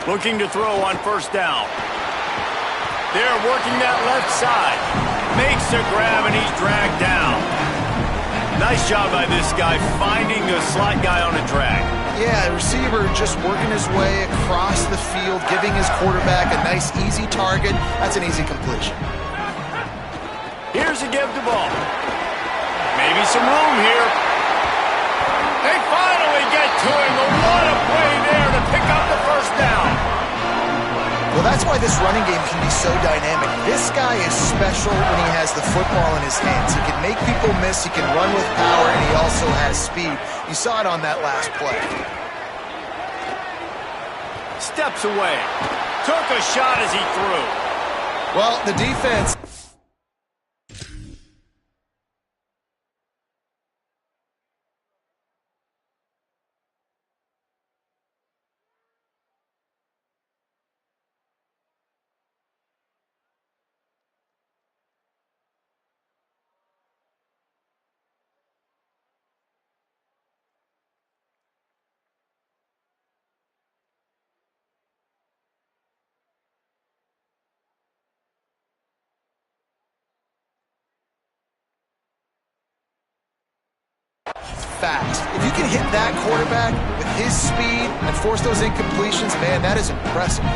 Looking to throw on first down. They're working that left side. Makes a grab, and he's dragged down. Nice job by this guy finding a slot guy on a drag. Yeah, the receiver just working his way across the field, giving his quarterback a nice, easy target. That's an easy completion. Here's a give the ball. Maybe some room here. They finally get to him. What a play there to pick up the first down. Well, that's why this running game can be so dynamic. This guy is special when he has the football in his hands. He can make people miss, he can run with power, and he also has speed. You saw it on that last play. Steps away. Took a shot as he threw. Well, the defense... fast. If you can hit that quarterback with his speed and force those incompletions, man, that is impressive.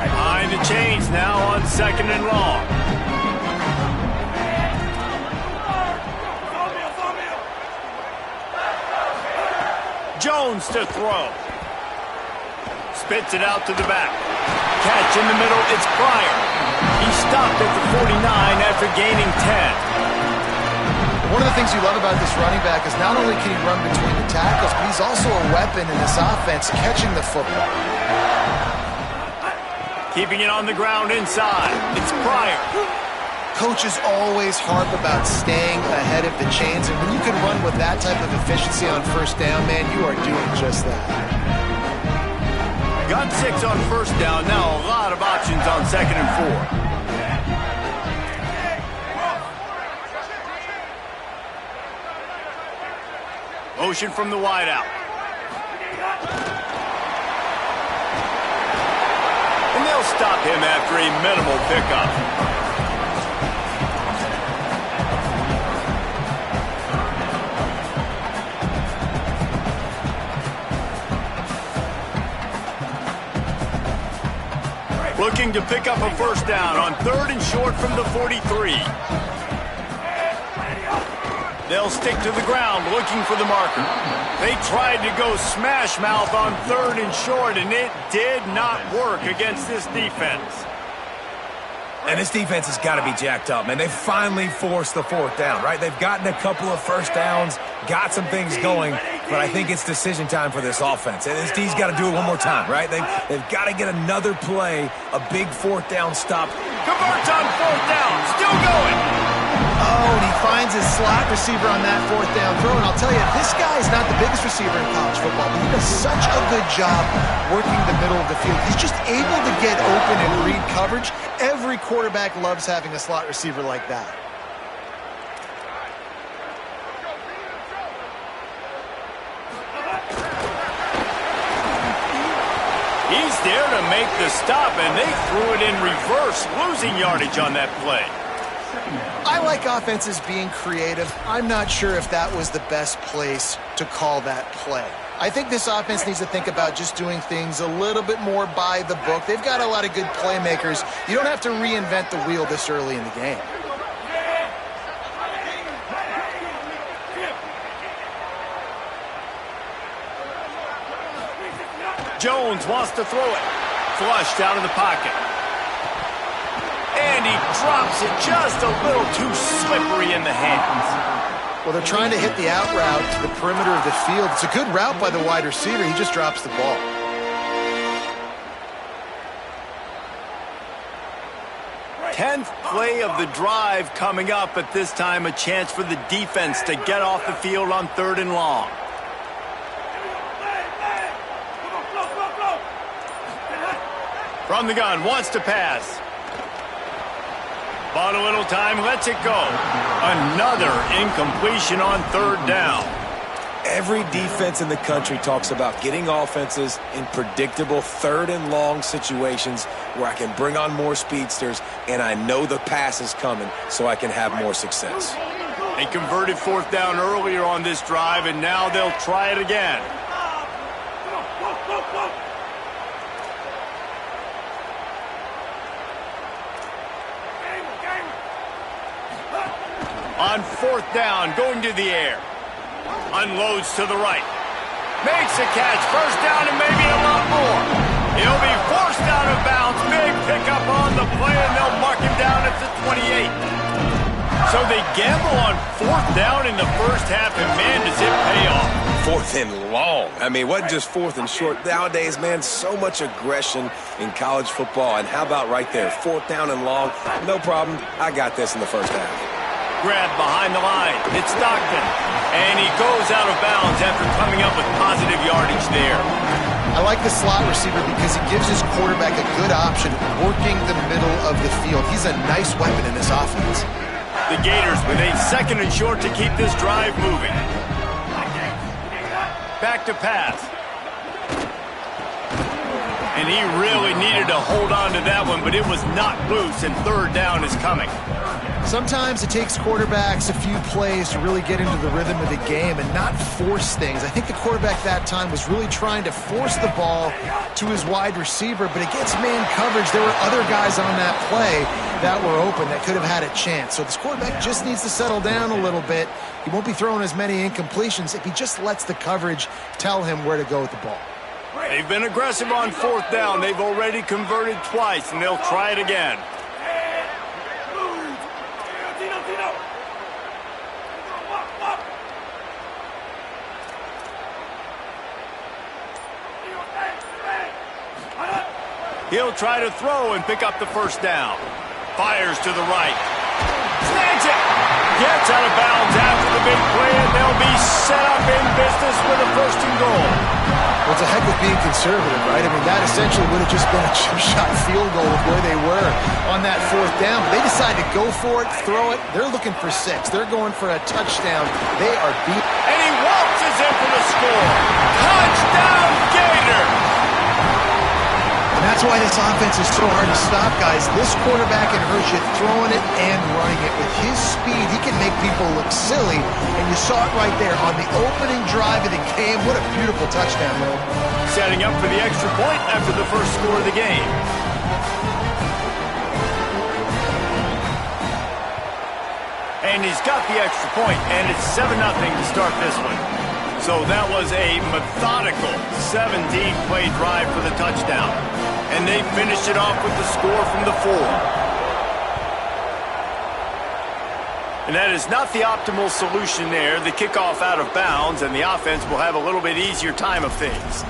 Behind the chains now on 2nd and long. Jones to throw. Spits it out to the back. Catch in the middle, it's Pryor. He stopped at the 49 after gaining 10. One of the things you love about this running back is not only can he run between the tackles, but he's also a weapon in this offense, catching the football. Keeping it on the ground inside, it's Pryor. Coaches always harp about staying ahead of the chains, and when you can run with that type of efficiency on first down, man, you are doing just that. Got 6 on first down, now a lot of options on 2nd and 4. Motion from the wideout. And they'll stop him after a minimal pickup. Looking to pick up a first down on 3rd and short from the 43. They'll stick to the ground looking for the marker. They tried to go smash mouth on 3rd and short, and it did not work against this defense. And this defense has got to be jacked up, man. They finally forced the 4th down, right? They've gotten a couple of first downs, got some things going, but I think it's decision time for this offense. And this D's got to do it one more time, right? They've got to get another play, a big 4th down stop. Converts on 4th down, still going. Oh, and he finds his slot receiver on that 4th down throw. And I'll tell you, this guy is not the biggest receiver in college football, but he does such a good job working the middle of the field. He's just able to get open and read coverage. Every quarterback loves having a slot receiver like that. He's there to make the stop, and they threw it in reverse, losing yardage on that play. I like offenses being creative. I'm not sure if that was the best place to call that play. I think this offense needs to think about just doing things a little bit more by the book. They've got a lot of good playmakers. You don't have to reinvent the wheel this early in the game. Jones wants to throw it. Flushed out of the pocket. And he drops it just a little too slippery in the hands. Well, they're trying to hit the out route to the perimeter of the field. It's a good route by the wide receiver. He just drops the ball. Tenth play of the drive coming up, but this time a chance for the defense to get off the field on 3rd and long. From the gun, wants to pass. On a little time, lets it go. Another incompletion on third down. Every defense in the country talks about getting offenses in predictable third and long situations where I can bring on more speedsters and I know the pass is coming so I can have more success. They converted fourth down earlier on this drive, and now they'll try it again. On fourth down, going to the air. Unloads to the right. Makes a catch. First down and maybe a lot more. He'll be forced out of bounds. Big pickup on the play, and they'll mark him down at the 28. So they gamble on fourth down in the first half, and man, does it pay off. Fourth and long. I mean, wasn't just fourth and short. Nowadays, man, so much aggression in college football. And how about right there? Fourth down and long. No problem. I got this in the first half. Grab behind the line. It's Stockton. And he goes out of bounds after coming up with positive yardage there. I like the slot receiver because he gives his quarterback a good option working the middle of the field. He's a nice weapon in this offense. The Gators with a second and short to keep this drive moving. Back to pass. And he really needed to hold on to that one, but it was not loose, and third down is coming. Sometimes it takes quarterbacks a few plays to really get into the rhythm of the game and not force things. I think the quarterback that time was really trying to force the ball to his wide receiver, but against man coverage, there were other guys on that play that were open that could have had a chance. So this quarterback just needs to settle down a little bit. He won't be throwing as many incompletions if he just lets the coverage tell him where to go with the ball. They've been aggressive on fourth down. They've already converted twice, and they'll try it again. He'll try to throw and pick up the first down. Fires to the right. Snags it! Gets out of bounds after the big play, and they'll be set up in business with a first and goal. Well, it's a heck of being conservative, right? I mean, that essentially would have just been a chip-shot field goal with where they were on that fourth down. But they decided to go for it, throw it. They're looking for 6. They're going for a touchdown. They are beat. And he waltzes in for the score. Touchdown, Gators! And that's why this offense is so hard to stop, guys. This quarterback can hurt you throwing it and running it. With his speed, he can make people look silly. And you saw it right there on the opening drive of the game. What a beautiful touchdown. Setting up for the extra point after the first score of the game. And he's got the extra point, and it's 7-0 to start this one. So that was a methodical 17-play drive for the touchdown. And they finished it off with the score from the 4. And that is not the optimal solution there. The kickoff out of bounds, and the offense will have a little bit easier time of things.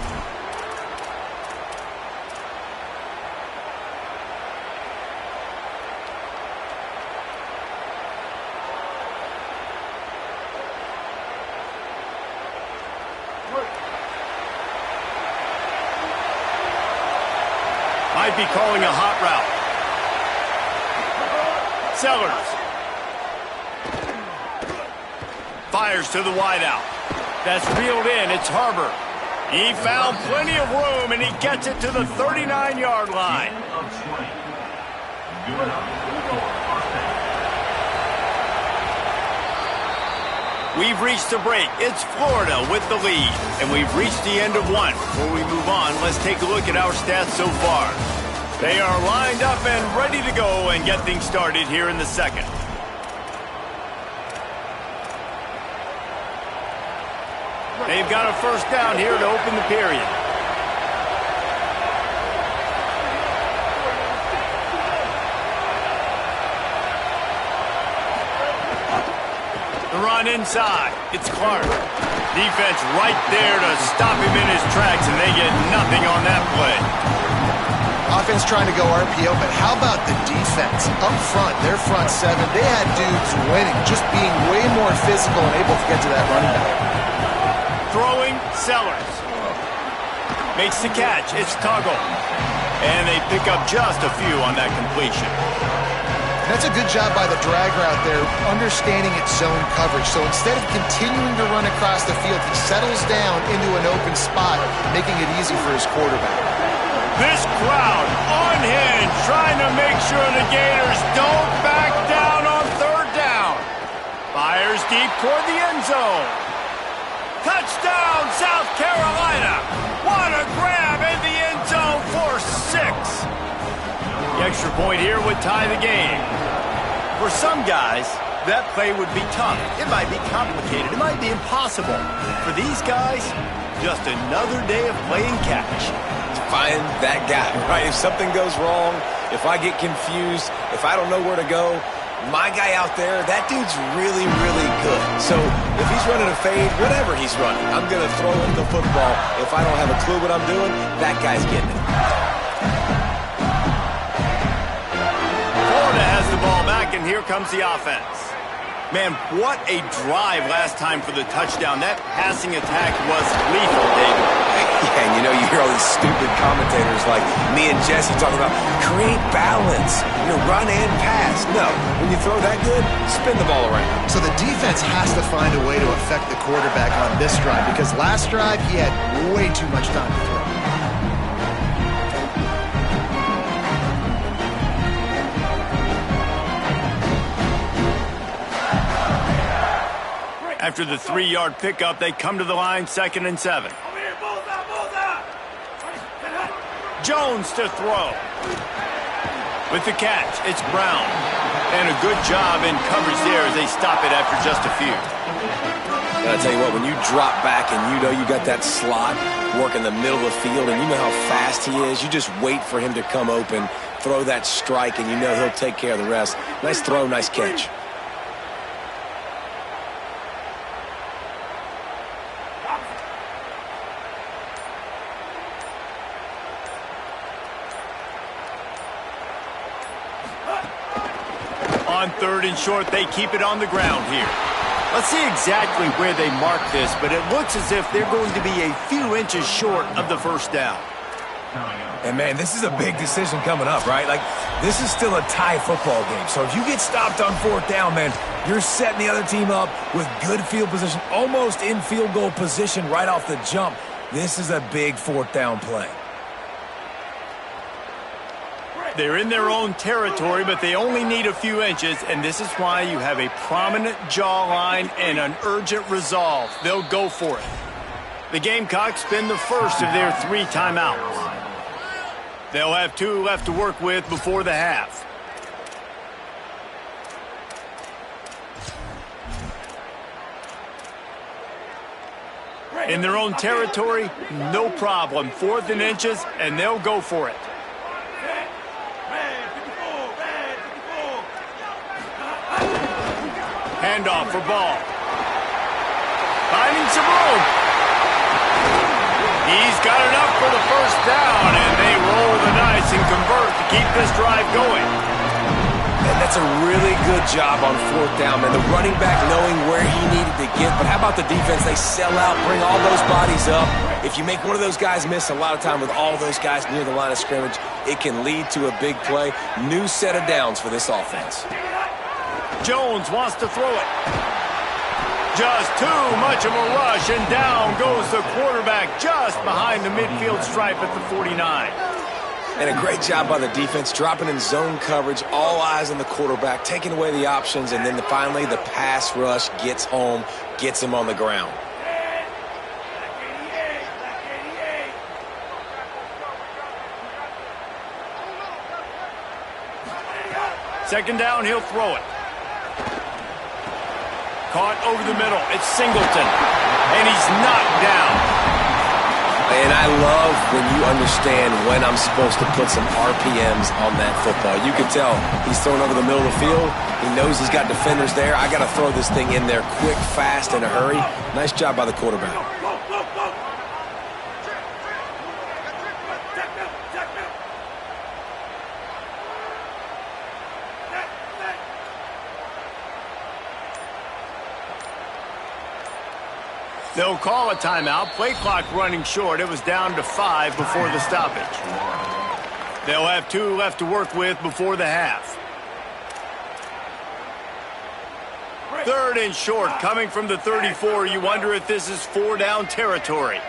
Might be calling a hot route. Sellers. Fires to the wideout. That's reeled in. It's Harbor. He found plenty of room, and he gets it to the 39-yard line. We've reached the break. It's Florida with the lead, and we've reached the end of one. Before we move on, let's take a look at our stats so far. They are lined up and ready to go and get things started here in the second. They've got a first down here to open the period. The run inside. It's Clark. Defense right there to stop him in his tracks, and they get nothing on that play. Offense trying to go RPO, but how about the defense? Up front, their front 7, they had dudes winning, just being way more physical and able to get to that running back. Throwing, Sellers. Makes the catch. It's Tuggle. And they pick up just a few on that completion. That's a good job by the drag route there, understanding its zone coverage. So instead of continuing to run across the field, he settles down into an open spot, making it easy for his quarterback. This crowd unhinged, trying to make sure the Gators don't back down on third down. Fires deep toward the end zone. Touchdown, South Carolina. What a grab in the end zone for 6. The extra point here would tie the game. For some guys, that play would be tough. It might be complicated. It might be impossible. For these guys, just another day of playing catch. Find that guy, right? If something goes wrong, if I get confused, if I don't know where to go, my guy out there, that dude's really, really good. So if he's running a fade, whatever he's running, I'm going to throw him the football. If I don't have a clue what I'm doing, that guy's getting it. Florida has the ball back, and here comes the offense. Man, what a drive last time for the touchdown. That passing attack was lethal, David. Yeah, and you hear all these stupid commentators like me and Jesse talking about create balance, run and pass. No, when you throw that good, spin the ball around. So the defense has to find a way to affect the quarterback on this drive, because last drive he had way too much time to throw. After the 3-yard pickup, they come to the line, 2nd and 7. Jones to throw. With the catch, it's Brown. And a good job in coverage there as they stop it after just a few. And I tell you what, when you drop back and you got that slot work in the middle of the field and you know how fast he is, you just wait for him to come open, throw that strike, and he'll take care of the rest. Nice throw, nice catch. On 3rd and short, they keep it on the ground here. Let's see exactly where they mark this, but it looks as if they're going to be a few inches short of the first down. And, man, this is a big decision coming up, right? Like, this is still a tie football game. So if you get stopped on 4th down, man, you're setting the other team up with good field position, almost in field goal position right off the jump. This is a big 4th down play. They're in their own territory, but they only need a few inches, and this is why you have a prominent jawline and an urgent resolve. They'll go for it. The Gamecocks spend the first of their 3 timeouts. They'll have 2 left to work with before the half. In their own territory, no problem. 4th and inches, and they'll go for it. Handoff for Ball. Finding some room. He's got enough for the first down, and they roll the dice and convert to keep this drive going. And that's a really good job on 4th down, man. The running back knowing where he needed to get. But how about the defense? They sell out, bring all those bodies up. If you make one of those guys miss, a lot of time with all those guys near the line of scrimmage, it can lead to a big play. New set of downs for this offense. Jones wants to throw it. Just too much of a rush, and down goes the quarterback just behind the midfield stripe at the 49. And a great job by the defense, dropping in zone coverage, all eyes on the quarterback, taking away the options, and then finally the pass rush gets home, gets him on the ground. Second down, he'll throw it. Caught over the middle. It's Singleton. And he's knocked down. And I love when you understand when I'm supposed to put some RPMs on that football. You can tell he's thrown over the middle of the field. He knows he's got defenders there. I got to throw this thing in there quick, fast, in a hurry. Nice job by the quarterback. They'll call a timeout. Play clock running short. It was down to 5 before the stoppage. They'll have 2 left to work with before the half. Third and short, coming from the 34. You wonder if this is 4-down territory.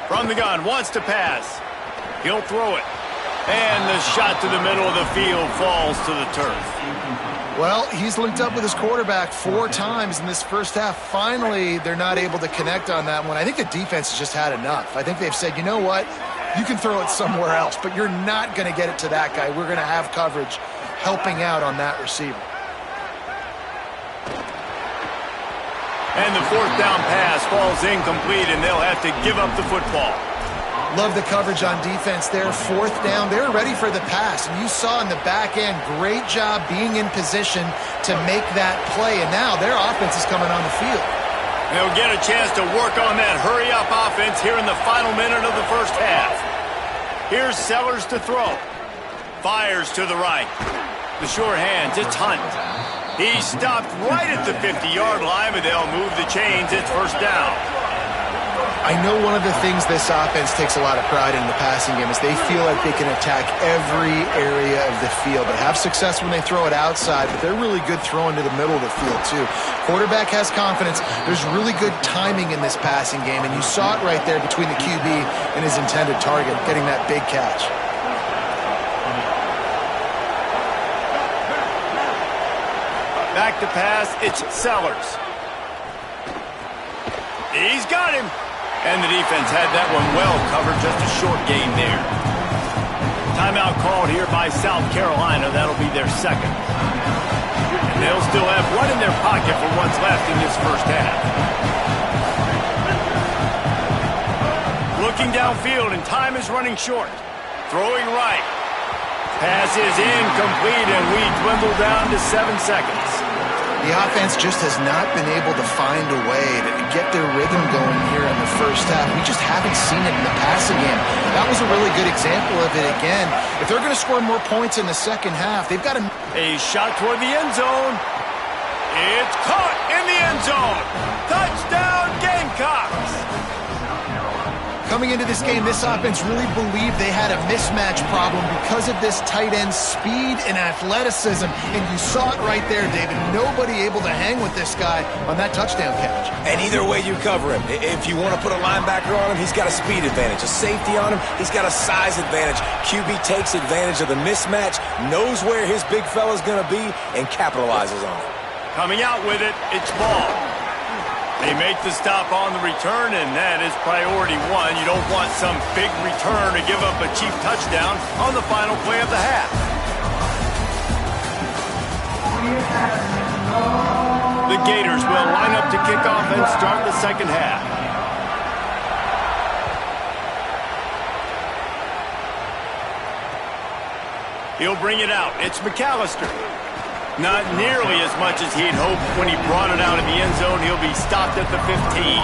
From the gun, wants to pass. He'll throw it. And the shot to the middle of the field falls to the turf. Well, he's linked up with his quarterback 4 times in this first half. Finally, they're not able to connect on that one. I think the defense has just had enough. I think they've said, you know what? You can throw it somewhere else, but you're not going to get it to that guy. We're going to have coverage helping out on that receiver. And the 4th down pass falls incomplete, and they'll have to give up the football. Love the coverage on defense there. 4th down, they're ready for the pass. And you saw in the back end, great job being in position to make that play. And now their offense is coming on the field. They'll get a chance to work on that hurry-up offense here in the final minute of the first half. Here's Sellers to throw. Fires to the right. The short hands, it's Hunt. He stopped right at the 50-yard line, but they'll move the chains. It's first down. I know one of the things this offense takes a lot of pride in the passing game is they feel like they can attack every area of the field. They have success when they throw it outside, but they're really good throwing to the middle of the field, too. Quarterback has confidence. There's really good timing in this passing game, and you saw it right there between the QB and his intended target, getting that big catch. Back to pass, it's Sellers. He's got him. And the defense had that one well covered, just a short gain there. Timeout called here by South Carolina. That'll be their second. And they'll still have one in their pocket for what's left in this first half. Looking downfield, and time is running short. Throwing right. Pass is incomplete, and we dwindle down to 7 seconds. The offense just has not been able to find a way to get their rhythm going here in the first half. We just haven't seen it in the passing game. That was a really good example of it again. If they're going to score more points in the second half, they've got to... A shot toward the end zone. It's caught in the end zone. Touchdown, Gamecocks. Coming into this game, this offense really believed they had a mismatch problem because of this tight end speed and athleticism. And you saw it right there, David. Nobody able to hang with this guy on that touchdown catch. And either way you cover him. If you want to put a linebacker on him, he's got a speed advantage. A safety on him, he's got a size advantage. QB takes advantage of the mismatch, knows where his big fella's going to be, and capitalizes on it. Coming out with it, it's Ball. They make the stop on the return, and that is priority one. You don't want some big return to give up a cheap touchdown on the final play of the half. The Gators will line up to kick off and start the second half. He'll bring it out. It's McAllister. Not nearly as much as he'd hoped when he brought it out in the end zone. He'll be stopped at the 15.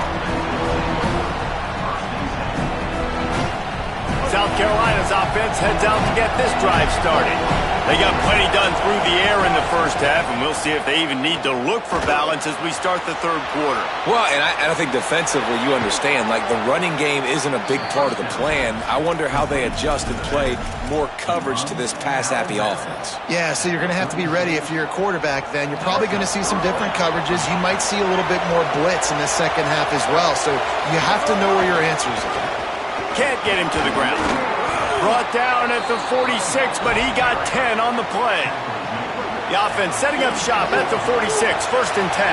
South Carolina's offense heads out to get this drive started. They got plenty done through the air in the first half, and we'll see if they even need to look for balance as we start the third quarter. Well, and I think defensively, you understand, like the running game isn't a big part of the plan. I wonder how they adjust and play more coverage to this pass-happy offense. Yeah, so you're going to have to be ready if you're a quarterback then. You're probably going to see some different coverages. You might see a little bit more blitz in the second half as well, so you have to know where your answers are. Can't get him to the ground. Brought down at the 46, but he got 10 on the play. The offense setting up shop at the 46, first and 10.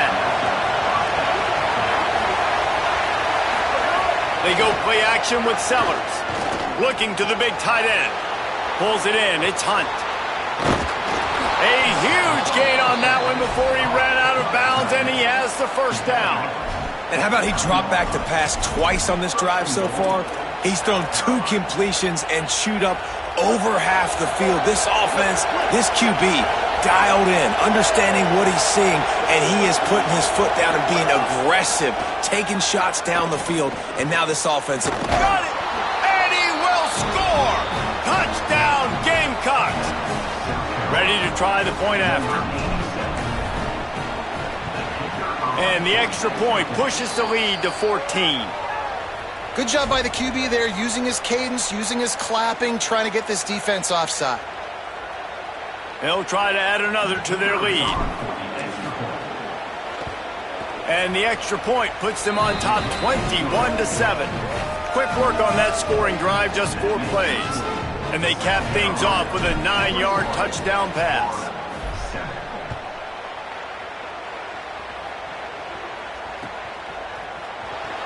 They go play action with Sellers. Looking to the big tight end. Pulls it in, it's Hunt. A huge gain on that one before he ran out of bounds, and he has the first down. And how about he dropped back to pass twice on this drive so far? He's thrown 2 completions and chewed up over half the field. This offense, this QB, dialed in, understanding what he's seeing, and he is putting his foot down and being aggressive, taking shots down the field, and now this offense... Got it! And he will score! Touchdown, Gamecocks! Ready to try the point after. And the extra point pushes the lead to 14. Good job by the QB there, using his cadence, using his clapping, trying to get this defense offside. They'll try to add another to their lead. And the extra point puts them on top 21-7. Quick work on that scoring drive, just 4 plays. And they cap things off with a 9-yard touchdown pass.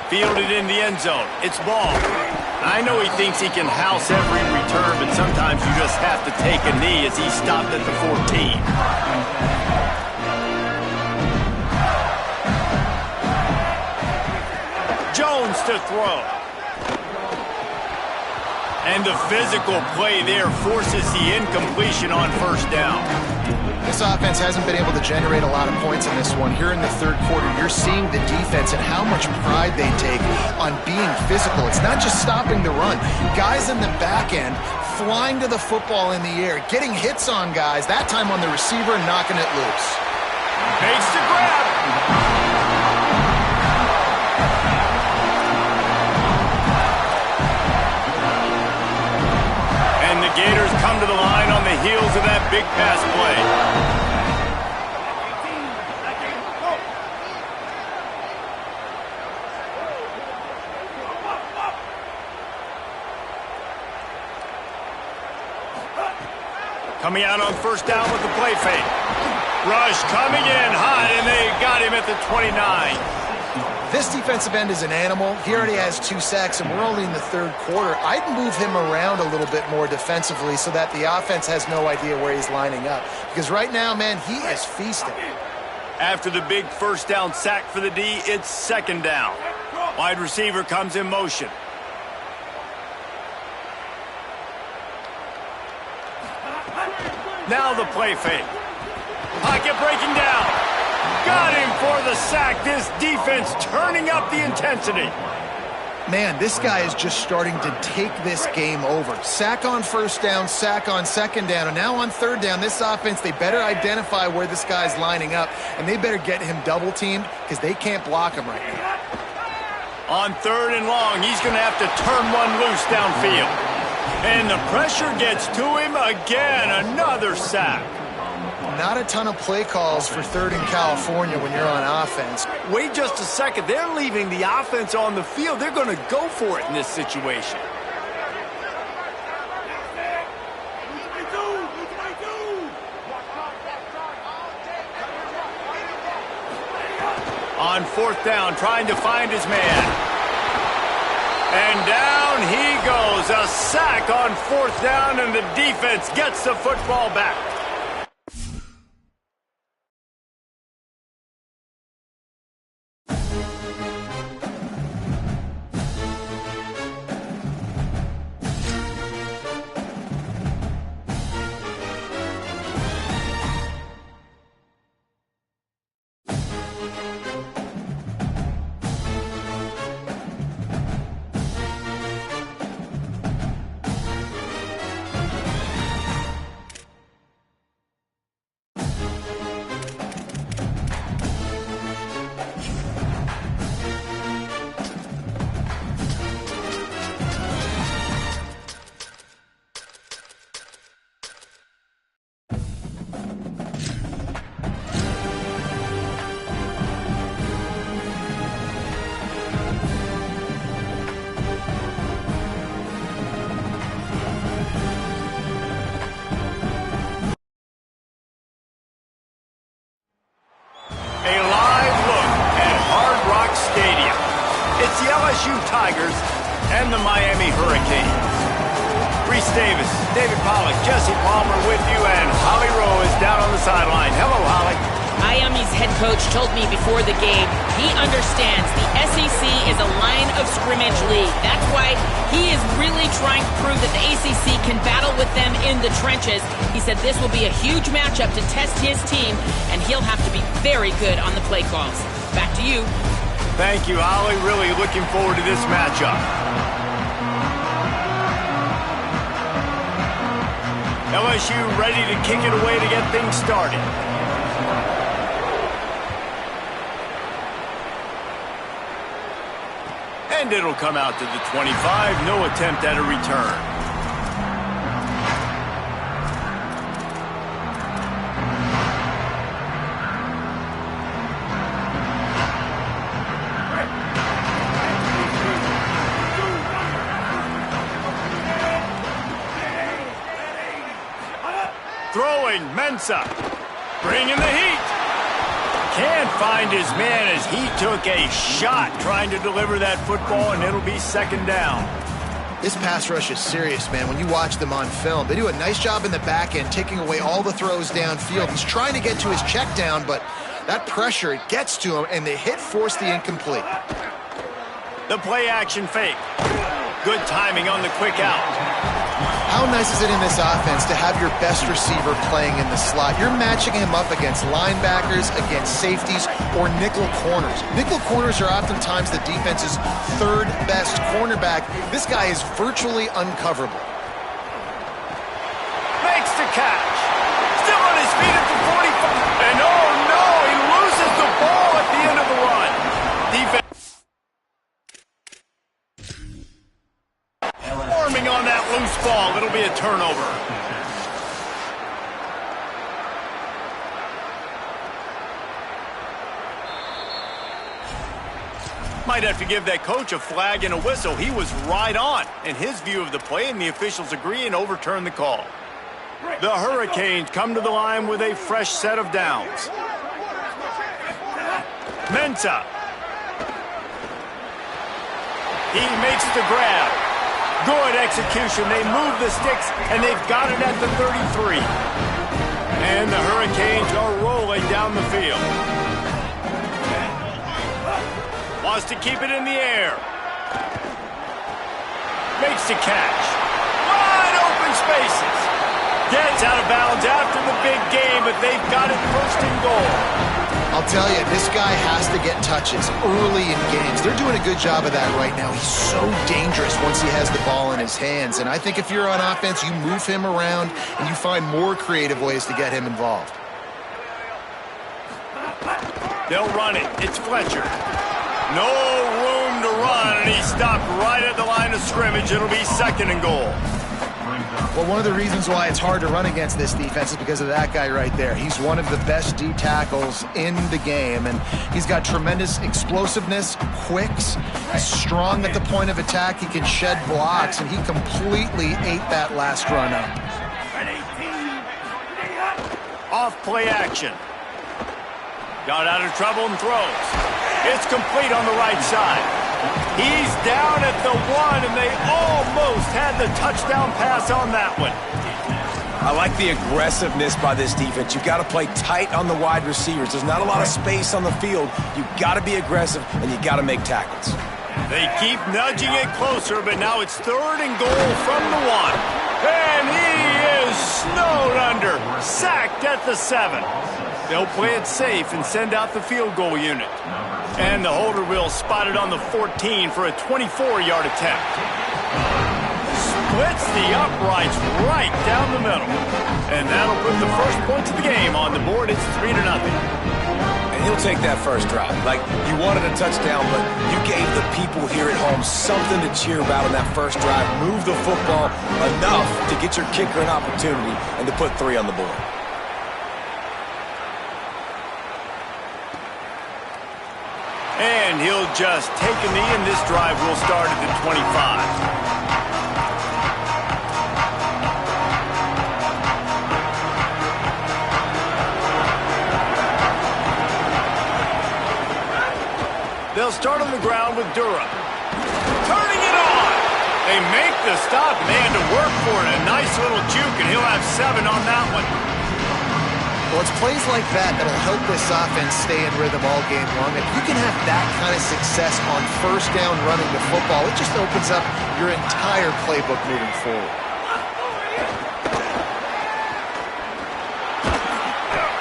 Fielded in the end zone. It's ball. I know he thinks he can house every return, but sometimes you just have to take a knee as he stopped at the 14. Jones to throw. And the physical play there forces the incompletion on first down. This offense hasn't been able to generate a lot of points in this one. Here in the third quarter, you're seeing the defense and how much pride they take on being physical. It's not just stopping the run. Guys in the back end flying to the football in the air, getting hits on guys, that time on the receiver, knocking it loose. Makes the grab. Gators come to the line on the heels of that big pass play. Coming out on first down with the play fake. Rush coming in high, and they got him at the 29. This defensive end is an animal. He already has 2 sacks, and we're only in the third quarter. I'd move him around a little bit more defensively so that the offense has no idea where he's lining up. Because right now, man, he is feasting. After the big first down sack for the D, it's second down. Wide receiver comes in motion. Now the play fake. Pocket breaking down. Got him for the sack. This defense turning up the intensity. Man, this guy is just starting to take this game over. Sack on first down, sack on second down, and now on third down, this offense, they better identify where this guy's lining up, and they better get him double-teamed because they can't block him right now. On third and long, he's going to have to turn one loose downfield. And the pressure gets to him again. Another sack. Not a ton of play calls for third in California when you're on offense. Wait just a second. They're leaving the offense on the field. They're going to go for it in this situation. On fourth down, trying to find his man. And down he goes. A sack on fourth down, and the defense gets the football back. LSU Tigers and the Miami Hurricanes. Reese Davis, David Pollack, Jesse Palmer with you, and Holly Rowe is down on the sideline. Hello, Holly. Miami's head coach told me before the game he understands the SEC is a line of scrimmage league. That's why he is really trying to prove that the ACC can battle with them in the trenches. He said this will be a huge matchup to test his team, and he'll have to be very good on the play calls. Back to you. Thank you, Holly. Really looking forward to this matchup. LSU ready to kick it away to get things started. And it'll come out to the 25. No attempt at a return. Throwing, Mensah, bringing the heat. Can't find his man as he took a shot trying to deliver that football, and it'll be second down. This pass rush is serious, man. When you watch them on film, they do a nice job in the back end, taking away all the throws downfield. He's trying to get to his check down, but that pressure, it gets to him, and the hit forced the incomplete. The play action fake. Good timing on the quick out. How nice is it in this offense to have your best receiver playing in the slot? You're matching him up against linebackers, against safeties, or nickel corners. Nickel corners are oftentimes the defense's third best cornerback. This guy is virtually uncoverable. Makes the catch. Still on his feet at the 45. And oh no, he loses the ball at the end of the run. Defense forming on that loose ball. It'll be a turnover. Might have to give that coach a flag and a whistle. He was right on in his view of the play, and the officials agree and overturn the call. The Hurricanes come to the line with a fresh set of downs. Mensah. He makes the grab. Good execution. They move the sticks, and they've got it at the 33. And the Hurricanes are rolling down the field. Wants to keep it in the air. Makes the catch. Wide open spaces. Gets out of bounds after the big game, but they've got it first and goal. I'll tell you, this guy has to get touches early in games. They're doing a good job of that right now. He's so dangerous once he has the ball in his hands. And I think if you're on offense, you move him around and you find more creative ways to get him involved. They'll run it. It's Fletcher. No room to run, and he stopped right at the line of scrimmage. It'll be second and goal. Well, one of the reasons why it's hard to run against this defense is because of that guy right there. He's one of the best D tackles in the game, and he's got tremendous explosiveness, quicks, strong at the point of attack. He can shed blocks, and he completely ate that last run up. Off play action. Got out of trouble and throws. It's complete on the right side. He's down at the 1, and they almost had the touchdown pass on that one. I like the aggressiveness by this defense. You've got to play tight on the wide receivers. There's not a lot of space on the field. You've got to be aggressive, and you've got to make tackles. They keep nudging it closer, but now it's third and goal from the 1. And he is snowed under, sacked at the 7. They'll play it safe and send out the field goal unit. And the holder will spot it on the 14 for a 24-yard attempt. Splits the uprights right down the middle. And that'll put the first points of the game on the board. It's 3-0. And he'll take that first drive. Like, you wanted a touchdown, but you gave the people here at home something to cheer about on that first drive. Move the football enough to get your kicker an opportunity and to put 3 on the board. And he'll just take a knee, and this drive will start at the 25. They'll start on the ground with Durham. Turning it on. They make the stop, man, to work for it. A nice little juke, and he'll have 7 on that one. Well, it's plays like that that'll help this offense stay in rhythm all game long. If you can have that kind of success on first down running the football, it just opens up your entire playbook moving forward.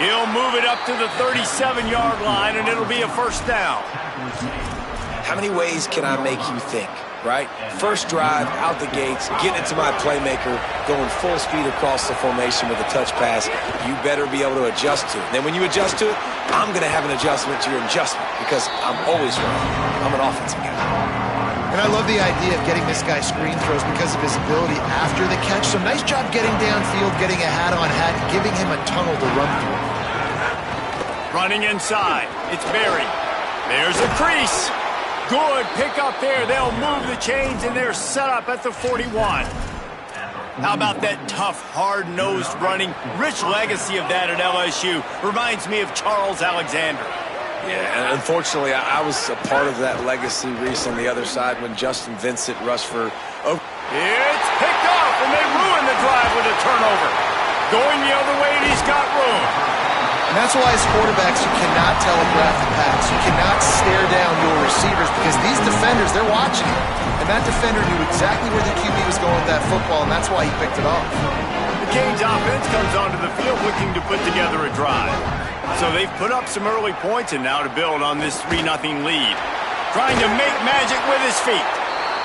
He'll move it up to the 37-yard line, and it'll be a first down. How many ways can I make you think, right? First drive, out the gates, getting it to my playmaker, going full speed across the formation with a touch pass. You better be able to adjust to it. Then when you adjust to it, I'm going to have an adjustment to your adjustment because I'm always wrong. I'm an offensive guy. And I love the idea of getting this guy screen throws because of his ability after the catch. So nice job getting downfield, getting a hat-on-hat, and giving him a tunnel to run through. Running inside. It's Berry. There's a crease. Good pick up there. They'll move the chains, and they're set up at the 41. How about that tough, hard-nosed running? Rich legacy of that at LSU. Reminds me of Charles Alexander. Yeah, and unfortunately, I was a part of that legacy, Reese, on the other side when Justin Vincent rushed for... Oh. It's picked off, and they ruin the drive with a turnover. Going the other way, and he's got room. And that's why as quarterbacks, you cannot telegraph the pass. You cannot stare down your receivers because these defenders, they're watching it. And that defender knew exactly where the QB was going with that football, and that's why he picked it off. The Canes offense comes onto the field looking to put together a drive. So they've put up some early points, and now to build on this 3-0 lead. Trying to make magic with his feet.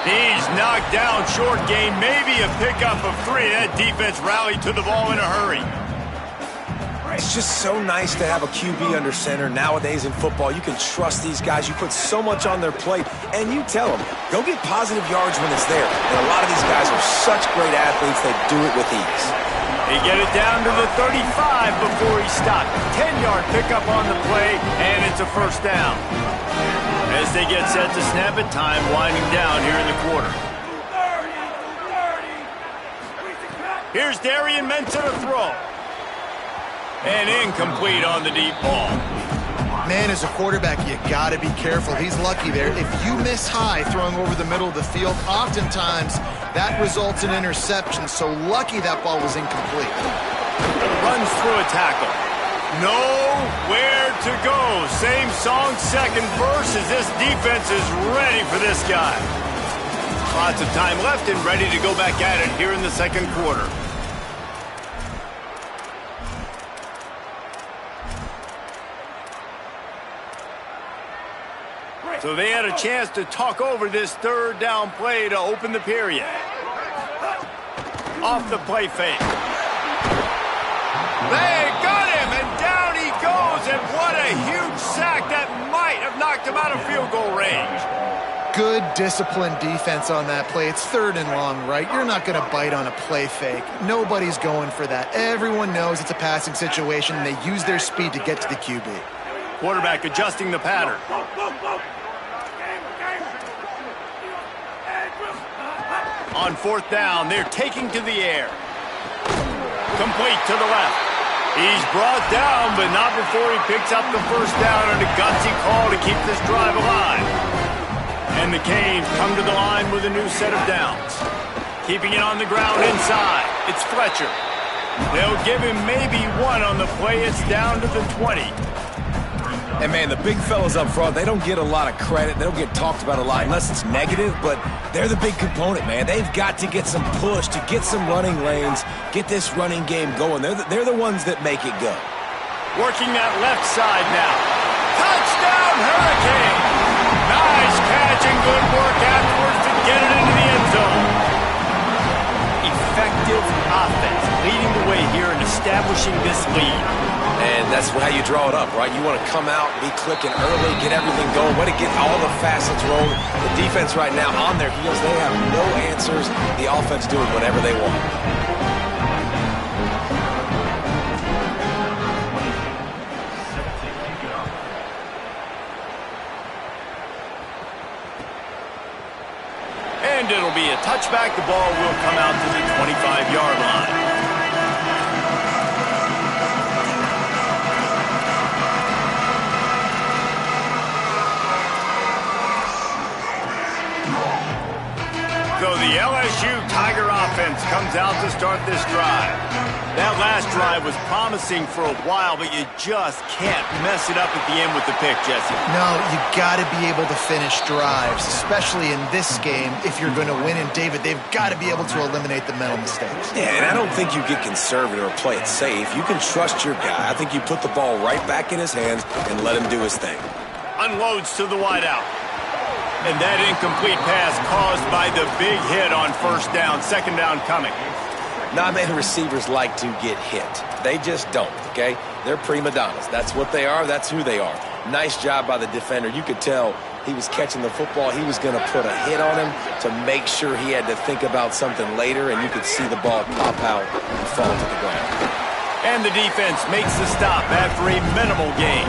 He's knocked down short game, maybe a pickup of 3. That defense rallied to the ball in a hurry. It's just so nice to have a QB under center. Nowadays in football, you can trust these guys. You put so much on their plate, and you tell them, go get positive yards when it's there. And a lot of these guys are such great athletes, they do it with ease. They get it down to the 35 before he stopped. 10-yard pickup on the play, and it's a first down. As they get set to snap it, time winding down here in the quarter. Here's Darian Mensah to throw. And incomplete on the deep ball. Man, as a quarterback, you got to be careful. He's lucky there. If you miss high throwing over the middle of the field, oftentimes that results in interception. So lucky that ball was incomplete. Runs through a tackle. Nowhere to go. Same song, second verse, as this defense is ready for this guy. Lots of time left and ready to go back at it here in the second quarter. So they had a chance to talk over this third down play to open the period. Off the play fake. They got him, and down he goes, and what a huge sack that might have knocked him out of field goal range. Good, disciplined defense on that play. It's third and long, right? You're not going to bite on a play fake. Nobody's going for that. Everyone knows it's a passing situation, and they use their speed to get to the QB. Quarterback adjusting the pattern. On fourth down, they're taking to the air. Complete to the left. He's brought down, but not before he picks up the first down on a gutsy call to keep this drive alive. And the Canes come to the line with a new set of downs. Keeping it on the ground inside. It's Fletcher. They'll give him maybe one on the play. It's down to the 20. And, man, the big fellas up front, they don't get a lot of credit. They don't get talked about a lot unless it's negative, but they're the big component, man. They've got to get some push, to get some running lanes, get this running game going. They're the ones that make it go. Working that left side now. Touchdown, Hurricane! Nice catch and good work afterwards to get it into the end zone. Effective offense, leading the way here and establishing this lead. And that's how you draw it up, right? You want to come out, be clicking early, get everything going, want to get all the facets rolling. The defense right now on their heels, they have no answers. The offense doing whatever they want. And it'll be a touchback. The ball will come out to the 25-yard line. So the LSU Tiger offense comes out to start this drive. That last drive was promising for a while, but you just can't mess it up at the end with the pick, Jesse. No, you got to be able to finish drives, especially in this game. If you're going to win, and David, they've got to be able to eliminate the mental mistakes. Yeah, and I don't think you get conservative or play it safe. You can trust your guy. I think you put the ball right back in his hands and let him do his thing. Unloads to the wideout. And that incomplete pass caused by the big hit on first down. Second down coming. Not many receivers like to get hit. They just don't, okay? They're prima donnas. That's what they are. That's who they are. Nice job by the defender. You could tell he was catching the football, he was going to put a hit on him to make sure he had to think about something later, and you could see the ball pop out and fall to the ground. And the defense makes the stop after a minimal gain.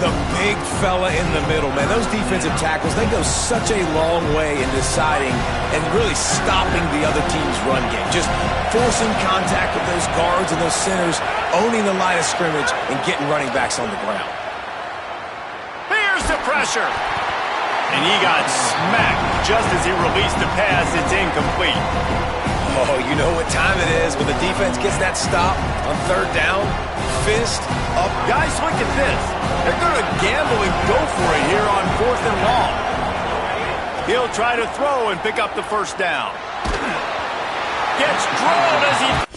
The big fella in the middle, man. Those defensive tackles, they go such a long way in deciding and really stopping the other team's run game. Just forcing contact with those guards and those centers, owning the line of scrimmage, and getting running backs on the ground. Here's the pressure. And he got smacked just as he released the pass. It's incomplete. Oh, you know what time it is when the defense gets that stop on third down. Fist up. Guys, look at this. They're going to gamble and go for it here on 4th and long. He'll try to throw and pick up the first down. Gets drilled as he...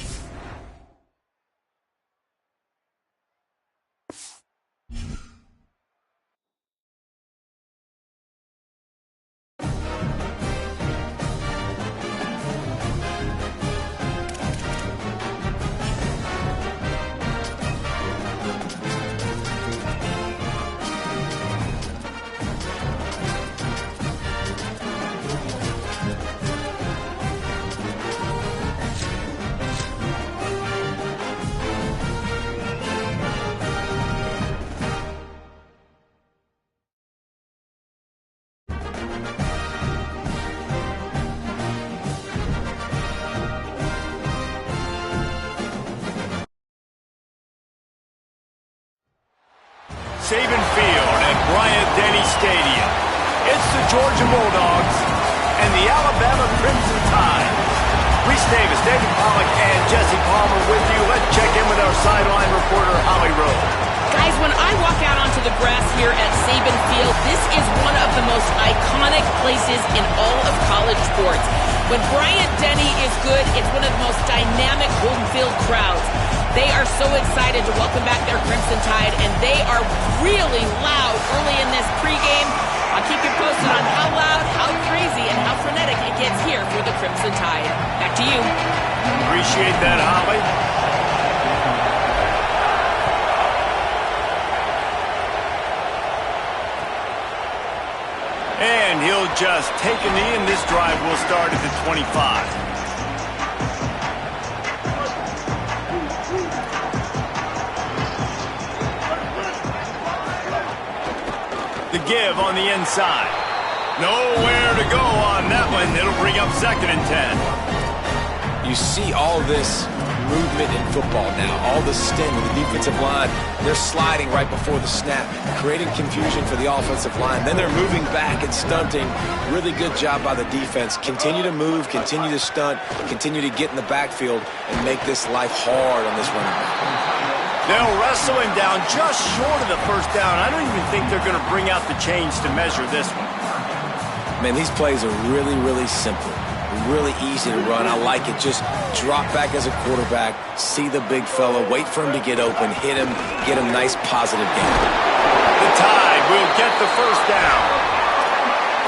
Saban Field at Bryant-Denny Stadium. It's the Georgia Bulldogs and the Alabama Crimson Tide. Reese Davis, David Pollack, and Jesse Palmer with you. Let's check in with our sideline reporter, Holly Rowe. Guys, when I walk out onto the grass here at Saban Field, this is one of the most iconic places in all of college sports. When Bryant-Denny is good, it's one of the most dynamic home field crowds. They are so excited to welcome back their Crimson Tide, and they are really loud early in this pregame. I'll keep you posted on how loud, how crazy, and how frenetic it gets here for the Crimson Tide. Back to you. Appreciate that, Holly. And he'll just take a knee, and this drive will start at the 25. The give on the inside. Nowhere to go on that one. It'll bring up 2nd and 10. You see all this movement in football now. All the stint with the defensive line. They're sliding right before the snap, creating confusion for the offensive line. Then they're moving back and stunting. Really good job by the defense. Continue to move, continue to stunt, continue to get in the backfield and make this life hard on this running back. They'll wrestle him down just short of the first down. I don't even think they're going to bring out the chains to measure this one. Man, these plays are really, really simple. Really easy to run. I like it. Just drop back as a quarterback, see the big fella, wait for him to get open, hit him, get him nice positive gain. The Tide will get the first down.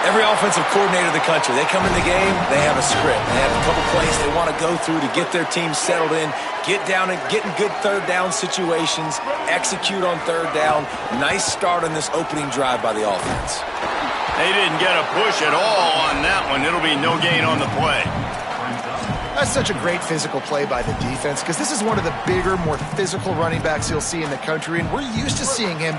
Every offensive coordinator in the country, they come in the game, they have a script. They have a couple plays they want to go through to get their team settled in, get down and get in good third down situations, execute on third down. Nice start on this opening drive by the offense. They didn't get a push at all on that one. It'll be no gain on the play. That's such a great physical play by the defense because this is one of the bigger, more physical running backs you'll see in the country, and we're used to seeing him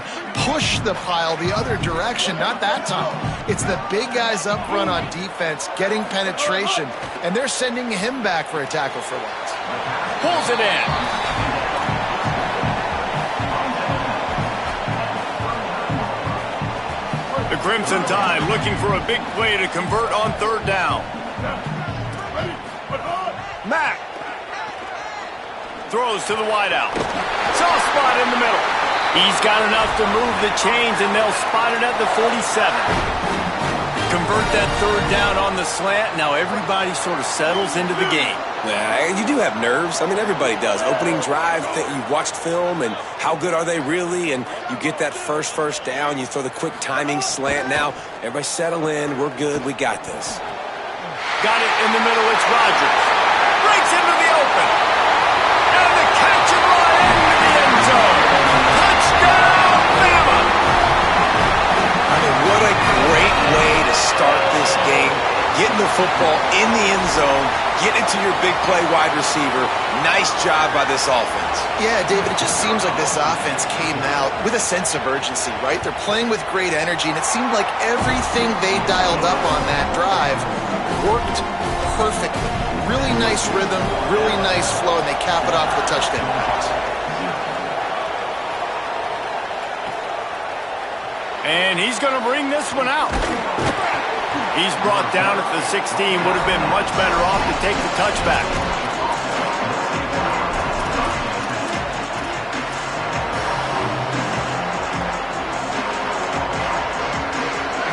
push the pile the other direction. Not that time. It's the big guys up front on defense getting penetration, and they're sending him back for a tackle for loss. Pulls it in. The Crimson Tide looking for a big play to convert on third down. Mack throws to the wideout. Soft spot in the middle. He's got enough to move the chains, and they'll spot it at the 47. Convert that third down on the slant. Now everybody sort of settles into the game. Yeah, you do have nerves. I mean, everybody does. Opening drive, you've watched film, and how good are they really? And you get that first down. You throw the quick timing slant. Now, everybody settle in. We're good. We got this. Got it in the middle. It's Rodgers. Breaks into the open. And the catch and run into the end zone. Touchdown, Bama! I mean, what football in the end zone, get it to your big play wide receiver. Nice job by this offense. Yeah, David, it just seems like this offense came out with a sense of urgency, right? They're playing with great energy, and it seemed like everything they dialed up on that drive worked perfectly. Really nice rhythm, really nice flow, and they cap it off with a touchdown pass. And he's going to bring this one out. He's brought down at the 16. Would have been much better off to take the touchback.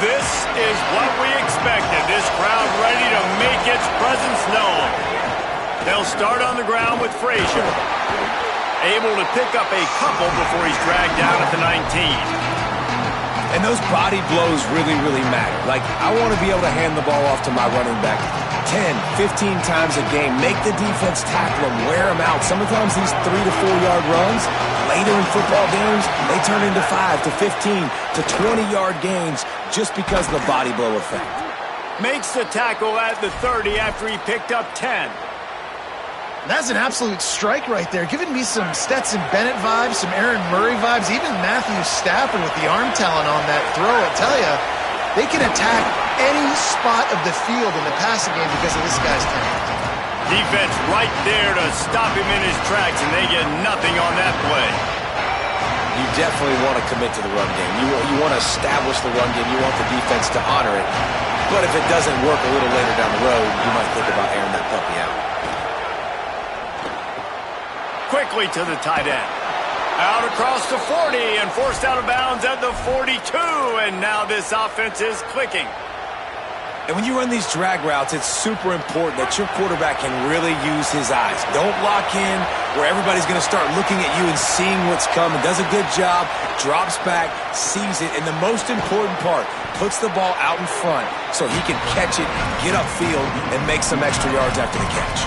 This is what we expected. This crowd ready to make its presence known. They'll start on the ground with Frazier. Able to pick up a couple before he's dragged down at the 19. And those body blows really, really matter. Like, I want to be able to hand the ball off to my running back 10, 15 times a game. Make the defense tackle him, wear him out. Sometimes these 3 to 4 yard runs, later in football games, they turn into 5 to 15 to 20-yard gains just because of the body blow effect. Makes the tackle at the 30 after he picked up 10. That's an absolute strike right there, giving me some Stetson Bennett vibes, some Aaron Murray vibes, even Matthew Stafford with the arm talent on that throw. I tell you, they can attack any spot of the field in the passing game because of this guy's talent. Defense right there to stop him in his tracks, and they get nothing on that play. You definitely want to commit to the run game. You want to establish the run game. You want the defense to honor it. But if it doesn't work a little later down the road, you might think about airing that puppy out. Quickly to the tight end. Out across the 40 and forced out of bounds at the 42. And now this offense is clicking. And when you run these drag routes, it's super important that your quarterback can really use his eyes. Don't lock in where everybody's going to start looking at you and seeing what's coming. Does a good job, drops back, sees it, and the most important part, puts the ball out in front so he can catch it, get upfield, and make some extra yards after the catch.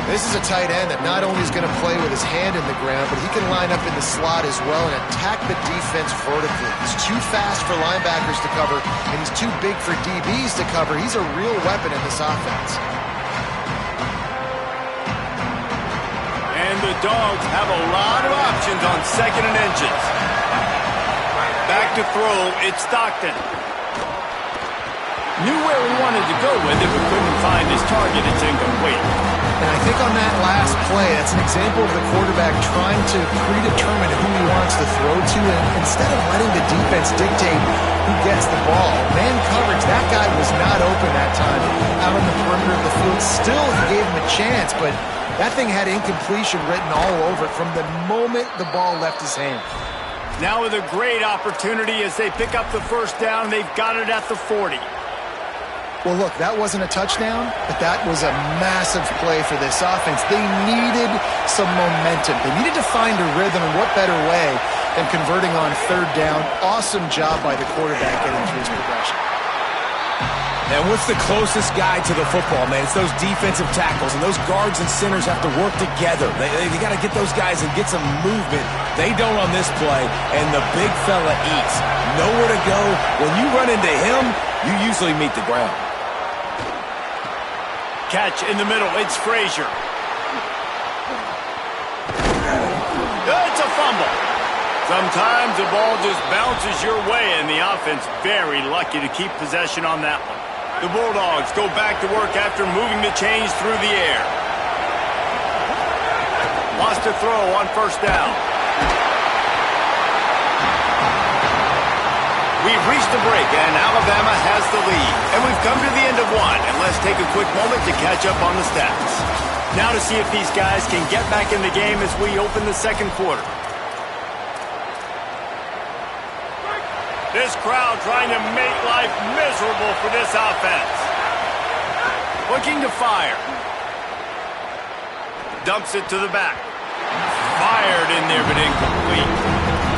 This is a tight end that not only is going to play with his hand in the ground, but he can line up in the slot as well and attack the defense vertically. He's too fast for linebackers to cover, and he's too big for DBs to cover. He's a real weapon in this offense. And the Dogs have a lot of options on 2nd and inches. Back to throw, it's Stockton. Knew where he wanted to go with it, but couldn't find his target. It's incomplete. And I think on that last play, that's an example of the quarterback trying to predetermine who he wants to throw to, and instead of letting the defense dictate who gets the ball. Man coverage, that guy was not open that time out on the perimeter of the field. Still, he gave him a chance, but that thing had incompletion written all over it from the moment the ball left his hand. Now with a great opportunity as they pick up the first down, they've got it at the 40. Well, look, that wasn't a touchdown, but that was a massive play for this offense. They needed some momentum. They needed to find a rhythm, and what better way than converting on 3rd down. Awesome job by the quarterback getting through his progression. And what's the closest guy to the football, man? It's those defensive tackles, and those guards and centers have to work together. They got to get those guys and get some movement. They don't on this play, and the big fella eats. Nowhere to go. When you run into him, you usually meet the ground. Catch in the middle, it's Frazier. It's a fumble. Sometimes the ball just bounces your way, and the offense very lucky to keep possession on that one. The Bulldogs go back to work after moving the chains through the air. Lost to throw on 1st down. We've reached the break, and Alabama has the lead. And we've come to the end of one, and let's take a quick moment to catch up on the stats. Now to see if these guys can get back in the game as we open the 2nd quarter. This crowd trying to make life miserable for this offense. Looking to fire. Dumps it to the back. Fired in there, but incomplete.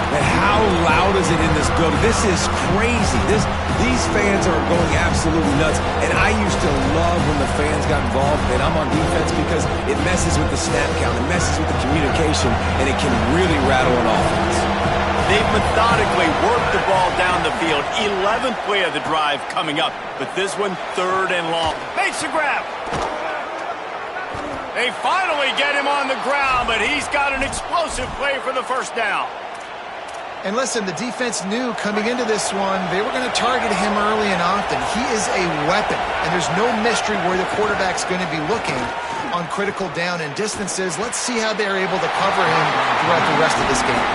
And how loud is it in this building? This is crazy. These fans are going absolutely nuts. And I used to love when the fans got involved, and I'm on defense because it messes with the snap count. It messes with the communication, and it can really rattle an offense. They've methodically work the ball down the field. 11th play of the drive coming up, but this one 3rd and long. Makes the grab. They finally get him on the ground, but he's got an explosive play for the first down. And listen, the defense knew coming into this one they were going to target him early and often. He is a weapon, and there's no mystery where the quarterback's going to be looking on critical down and distances. Let's see how they're able to cover him throughout the rest of this game.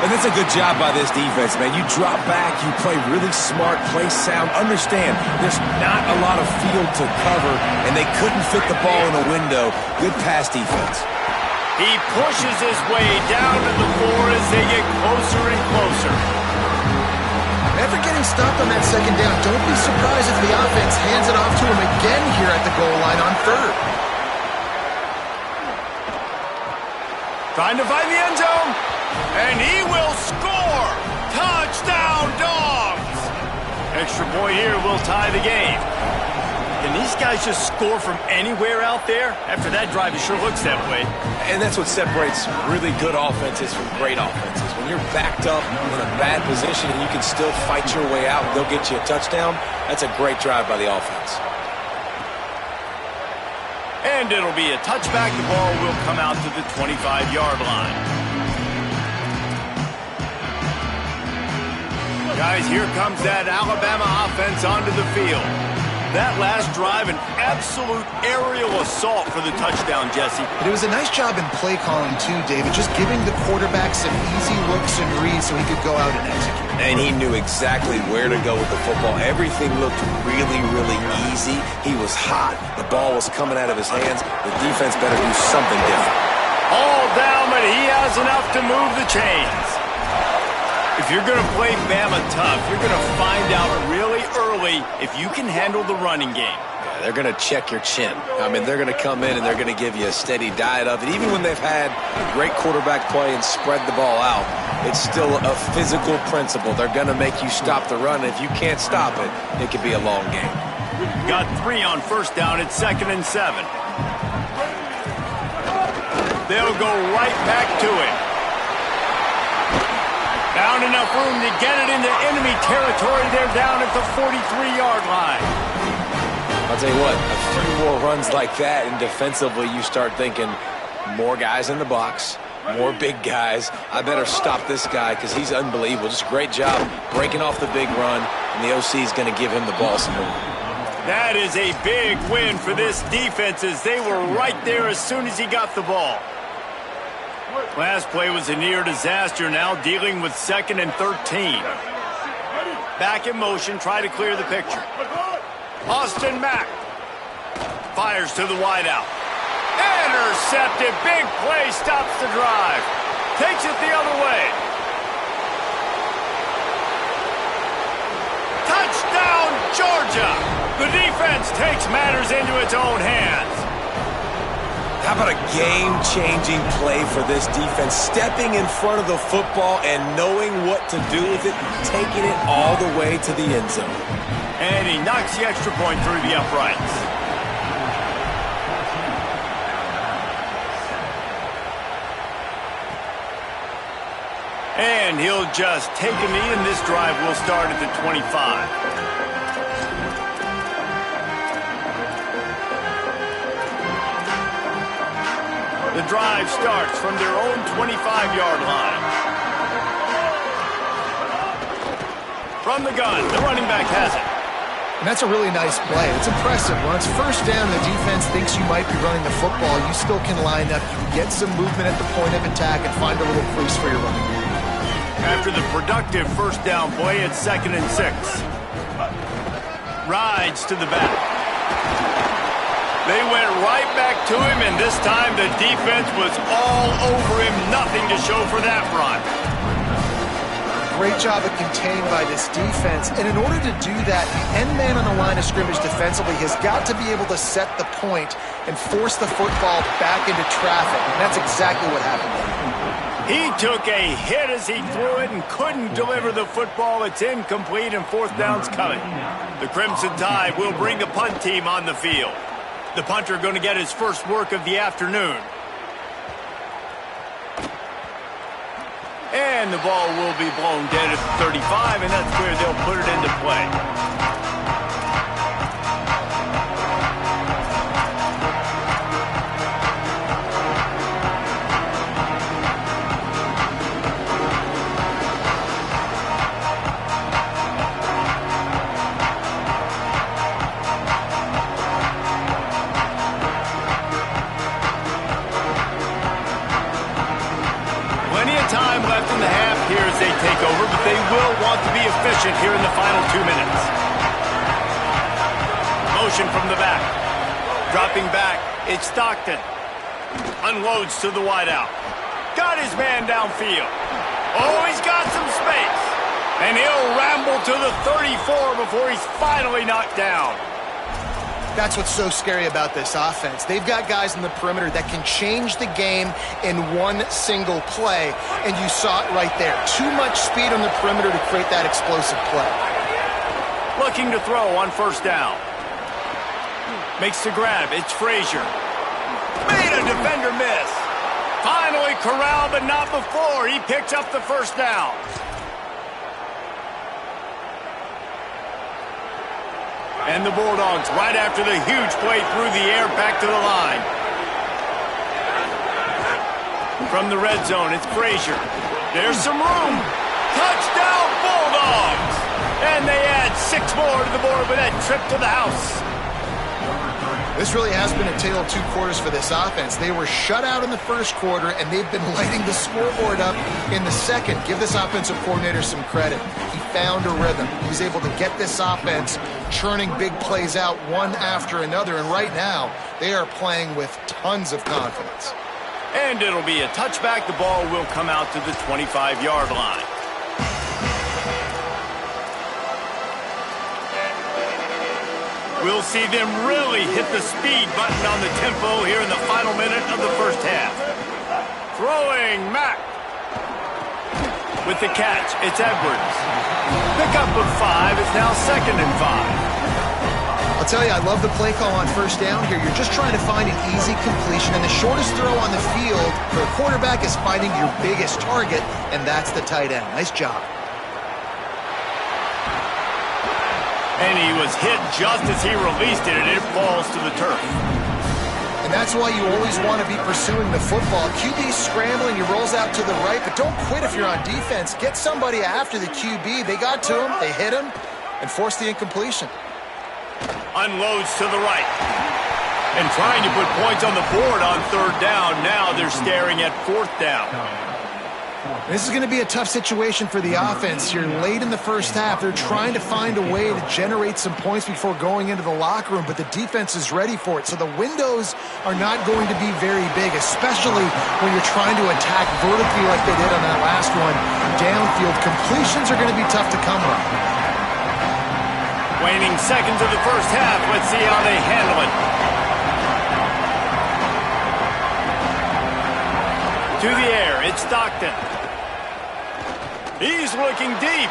And it's a good job by this defense, man. You drop back, you play really smart, play sound. Understand, there's not a lot of field to cover, and they couldn't fit the ball in a window. Good pass defense. He pushes his way down to the floor as they get closer and closer. After getting stopped on that second down, don't be surprised if the offense hands it off to him again here at the goal line on 3rd. Trying to find the end zone, and he will score! Touchdown, Dogs! Extra point here will tie the game. Can these guys just score from anywhere out there? After that drive, it sure looks that way. And that's what separates really good offenses from great offenses. When you're backed up in a bad position and you can still fight your way out and they'll get you a touchdown, that's a great drive by the offense. And it'll be a touchback. The ball will come out to the 25-yard line. Guys, here comes that Alabama offense onto the field. That last drive, an absolute aerial assault for the touchdown, Jesse. But it was a nice job in play calling, too, David, just giving the quarterback some easy looks and reads so he could go out and execute. And he knew exactly where to go with the football. Everything looked really, really easy. He was hot. The ball was coming out of his hands. The defense better do something different. All down, but he has enough to move the chains. If you're going to play Bama tough, you're going to find out really early if you can handle the running game. Yeah, they're going to check your chin. I mean, they're going to come in and they're going to give you a steady diet of it. Even when they've had great quarterback play and spread the ball out, it's still a physical principle. They're going to make you stop the run. If you can't stop it, it could be a long game. Got 3 on first down. It's 2nd and 7. They'll go right back to it. Found enough room to get it into enemy territory. They're down at the 43-yard line. I'll tell you what, a few more runs like that, and defensively you start thinking more guys in the box, more big guys. I better stop this guy because he's unbelievable. Just a great job breaking off the big run, and the OC is going to give him the ball some more. That is a big win for this defense as they were right there as soon as he got the ball. Last play was a near disaster, now dealing with 2nd and 13. Back in motion, try to clear the picture. Austin Mack fires to the wideout. Intercepted, big play, stops the drive. Takes it the other way. Touchdown, Georgia! The defense takes matters into its own hands. How about a game-changing play for this defense? Stepping in front of the football and knowing what to do with it, taking it all the way to the end zone. And he knocks the extra point through the uprights. And he'll just take a knee, and this drive will start at the 25. The drive starts from their own 25-yard line. From the gun, the running back has it. And that's a really nice play. It's impressive. When it's first down and the defense thinks you might be running the football, you still can line up. You can get some movement at the point of attack and find a little crease for your running game. After the productive first down play, it's 2nd and 6. Rides to the back. They went right back to him, and this time the defense was all over him. Nothing to show for that run. Great job of contained by this defense. And in order to do that, the end man on the line of scrimmage defensively has got to be able to set the point and force the football back into traffic. And that's exactly what happened there. He took a hit as he threw it and couldn't deliver the football. It's incomplete, and 4th down's coming. The Crimson Tide will bring the punt team on the field. The punter going to get his first work of the afternoon. And And the ball will be blown dead at the 35, and that's where they'll put it into play. Time left in the half here as they take over, but they will want to be efficient here in the final 2 minutes. Motion from the back. Dropping back, it's Stockton. Unloads to the wideout. Got his man downfield. Oh, he's got some space. And he'll ramble to the 34 before he's finally knocked down. That's what's so scary about this offense. They've got guys in the perimeter that can change the game in one single play, and you saw it right there. Too much speed on the perimeter to create that explosive play. Looking to throw on first down. Makes the grab. It's Frazier. Made a defender miss. Finally corralled, but not before. He picks up the first down. And the Bulldogs, right after the huge play through the air, back to the line. From the red zone, it's Frazier. There's some room. Touchdown, Bulldogs! And they add 6 more to the board with that trip to the house. This really has been a tale of 2 quarters for this offense. They were shut out in the first quarter, and they've been lighting the scoreboard up in the second. Give this offensive coordinator some credit. He found a rhythm. He was able to get this offense churning big plays out one after another, and right now they are playing with tons of confidence. And it'll be a touchback. The ball will come out to the 25-yard line. We'll see them really hit the speed button on the tempo here in the final minute of the first half. Throwing Mack. With the catch, it's Edwards. Pickup of 5 is now 2nd and 5. I'll tell you, I love the play call on first down here. You're just trying to find an easy completion, and the shortest throw on the field for a quarterback is finding your biggest target, and that's the tight end. Nice job. And he was hit just as he released it, and it falls to the turf. And that's why you always want to be pursuing the football. QB's scrambling, he rolls out to the right, but don't quit if you're on defense. Get somebody after the QB. They got to him, they hit him, and forced the incompletion. Unloads to the right. And trying to put points on the board on 3rd down. Now they're staring at 4th down. This is going to be a tough situation for the offense here late in the first half. They're trying to find a way to generate some points before going into the locker room, but the defense is ready for it. So the windows are not going to be very big, especially when you're trying to attack vertically like they did on that last one. Downfield completions are going to be tough to come by. Waning seconds of the first half. Let's see how they handle it. To the air, it's Stockton. He's looking deep.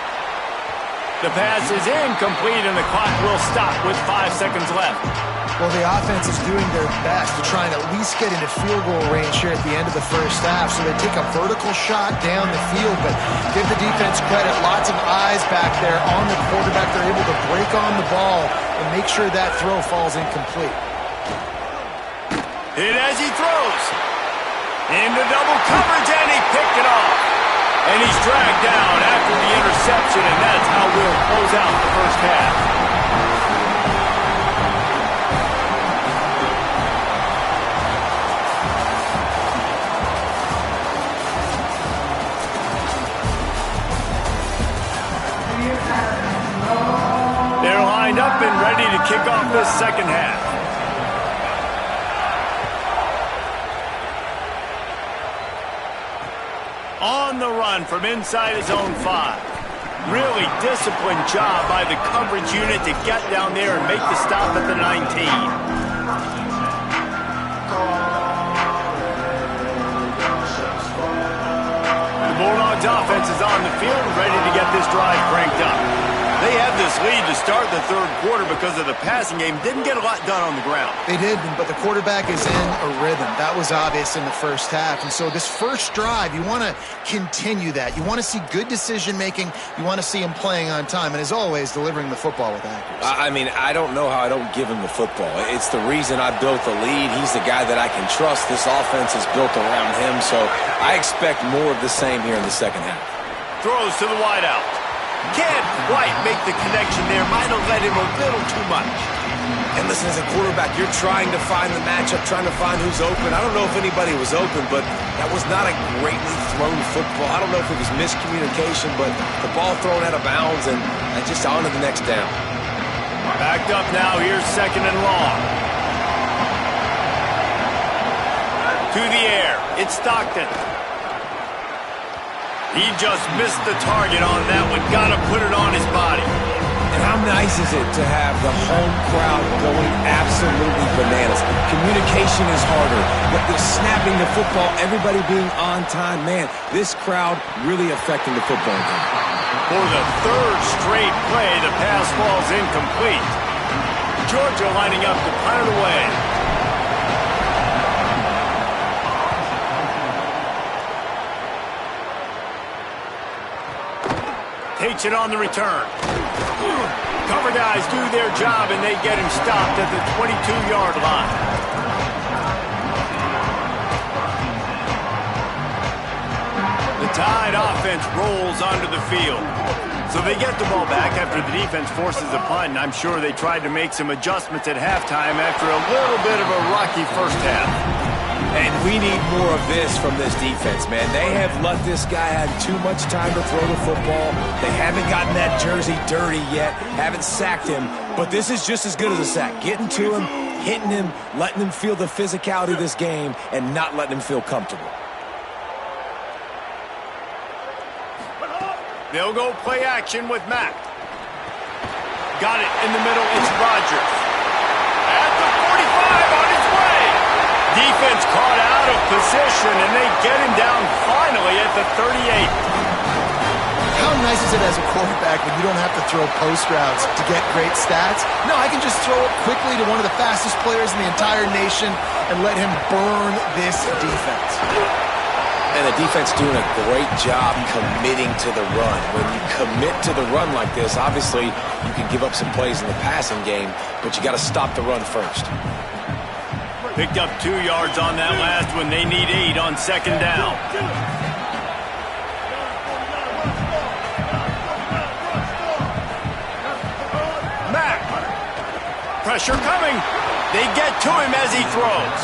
The pass is incomplete, and the clock will stop with 5 seconds left. Well, the offense is doing their best to try and at least get into field goal range here at the end of the first half. So they take a vertical shot down the field, but give the defense credit. Lots of eyes back there on the quarterback. They're able to break on the ball and make sure that throw falls incomplete. Hit as he throws. Into double coverage, and he picked it off. And he's dragged down after the interception, and that's how we'll close out the first half. They're lined up and ready to kick off this second half. On the run from inside his own 5. Really disciplined job by the coverage unit to get down there and make the stop at the 19. The Bulldogs offense is on the field and ready to get this drive cranked up. They had this lead to start the third quarter because of the passing game. Didn't get a lot done on the ground. They did, but the quarterback is in a rhythm. That was obvious in the first half. And so this first drive, you want to continue that. You want to see good decision-making. You want to see him playing on time. And as always, delivering the football with accuracy. I mean, I don't know how I don't give him the football. It's the reason I built the lead. He's the guy that I can trust. This offense is built around him. So I expect more of the same here in the second half. Throws to the wideout. Can't quite make the connection there. Might have led him a little too much. And listen, as a quarterback, you're trying to find the matchup, trying to find who's open. I don't know if anybody was open, but that was not a greatly thrown football. I don't know if it was miscommunication, but the ball thrown out of bounds and just on to the next down. Backed up now. Here's second and long. To the air. It's Stockton. He just missed the target on that one. Got to put it on his body. And how nice is it to have the home crowd going absolutely bananas? Communication is harder, but the snapping the football, everybody being on time, man, this crowd really affecting the football game. For the third straight play, the pass falls incomplete. Georgia lining up to punt it away. Takes it on the return. Cover guys do their job, and they get him stopped at the 22-yard line. The Tide offense rolls onto the field. So they get the ball back after the defense forces a punt, and I'm sure they tried to make some adjustments at halftime after a little bit of a rocky first half. And we need more of this from this defense, man. They have let this guy have too much time to throw the football. They haven't gotten that jersey dirty yet, haven't sacked him. But this is just as good as a sack. Getting to him, hitting him, letting him feel the physicality of this game, and not letting him feel comfortable. They'll go play action with Mack. Got it in the middle. It's Rodgers. At the 45 on his way. Defense caught out of position, and they get him down finally at the 38. How nice is it as a quarterback when you don't have to throw post routes to get great stats? No, I can just throw it quickly to one of the fastest players in the entire nation and let him burn this defense. And the defense doing a great job committing to the run. When you commit to the run like this, obviously you can give up some plays in the passing game, but you got to stop the run first. Picked up 2 yards on that last one. They need 8 on second down. Mack. Pressure coming. They get to him as he throws.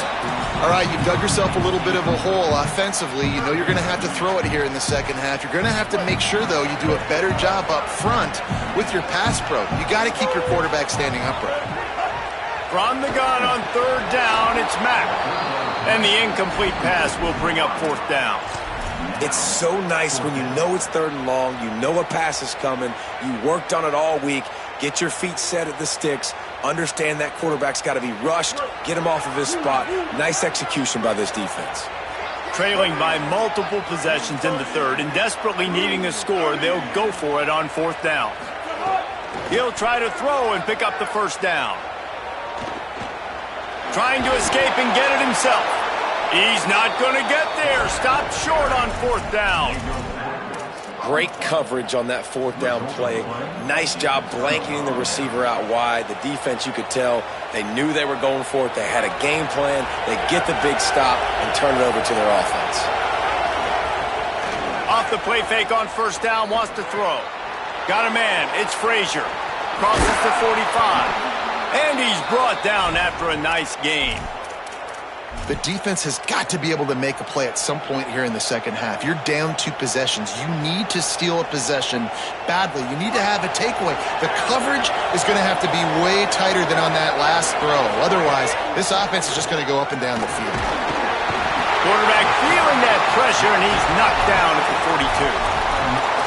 All right, you've dug yourself a little bit of a hole offensively. You know you're going to have to throw it here in the second half. You're going to have to make sure, though, you do a better job up front with your pass pro. You got to keep your quarterback standing upright. From the gun on third down, it's Mack. And the incomplete pass will bring up fourth down. It's so nice when you know it's third and long, you know a pass is coming, you worked on it all week, get your feet set at the sticks, understand that quarterback's got to be rushed, get him off of his spot. Nice execution by this defense. Trailing by multiple possessions in the third and desperately needing a score, they'll go for it on fourth down. He'll try to throw and pick up the first down. Trying to escape and get it himself. He's not going to get there. Stopped short on fourth down. Great coverage on that fourth down play. Nice job blanketing the receiver out wide. The defense, you could tell, they knew they were going for it. They had a game plan. They get the big stop and turn it over to their offense. Off the play fake on first down, wants to throw. Got a man. It's Frazier. Crosses to 45. And he's brought down after a nice game. The defense has got to be able to make a play at some point here in the second half. You're down 2 possessions. You need to steal a possession badly. You need to have a takeaway. The coverage is going to have to be way tighter than on that last throw. Otherwise, this offense is just going to go up and down the field. Quarterback feeling that pressure, and he's knocked down at the 42.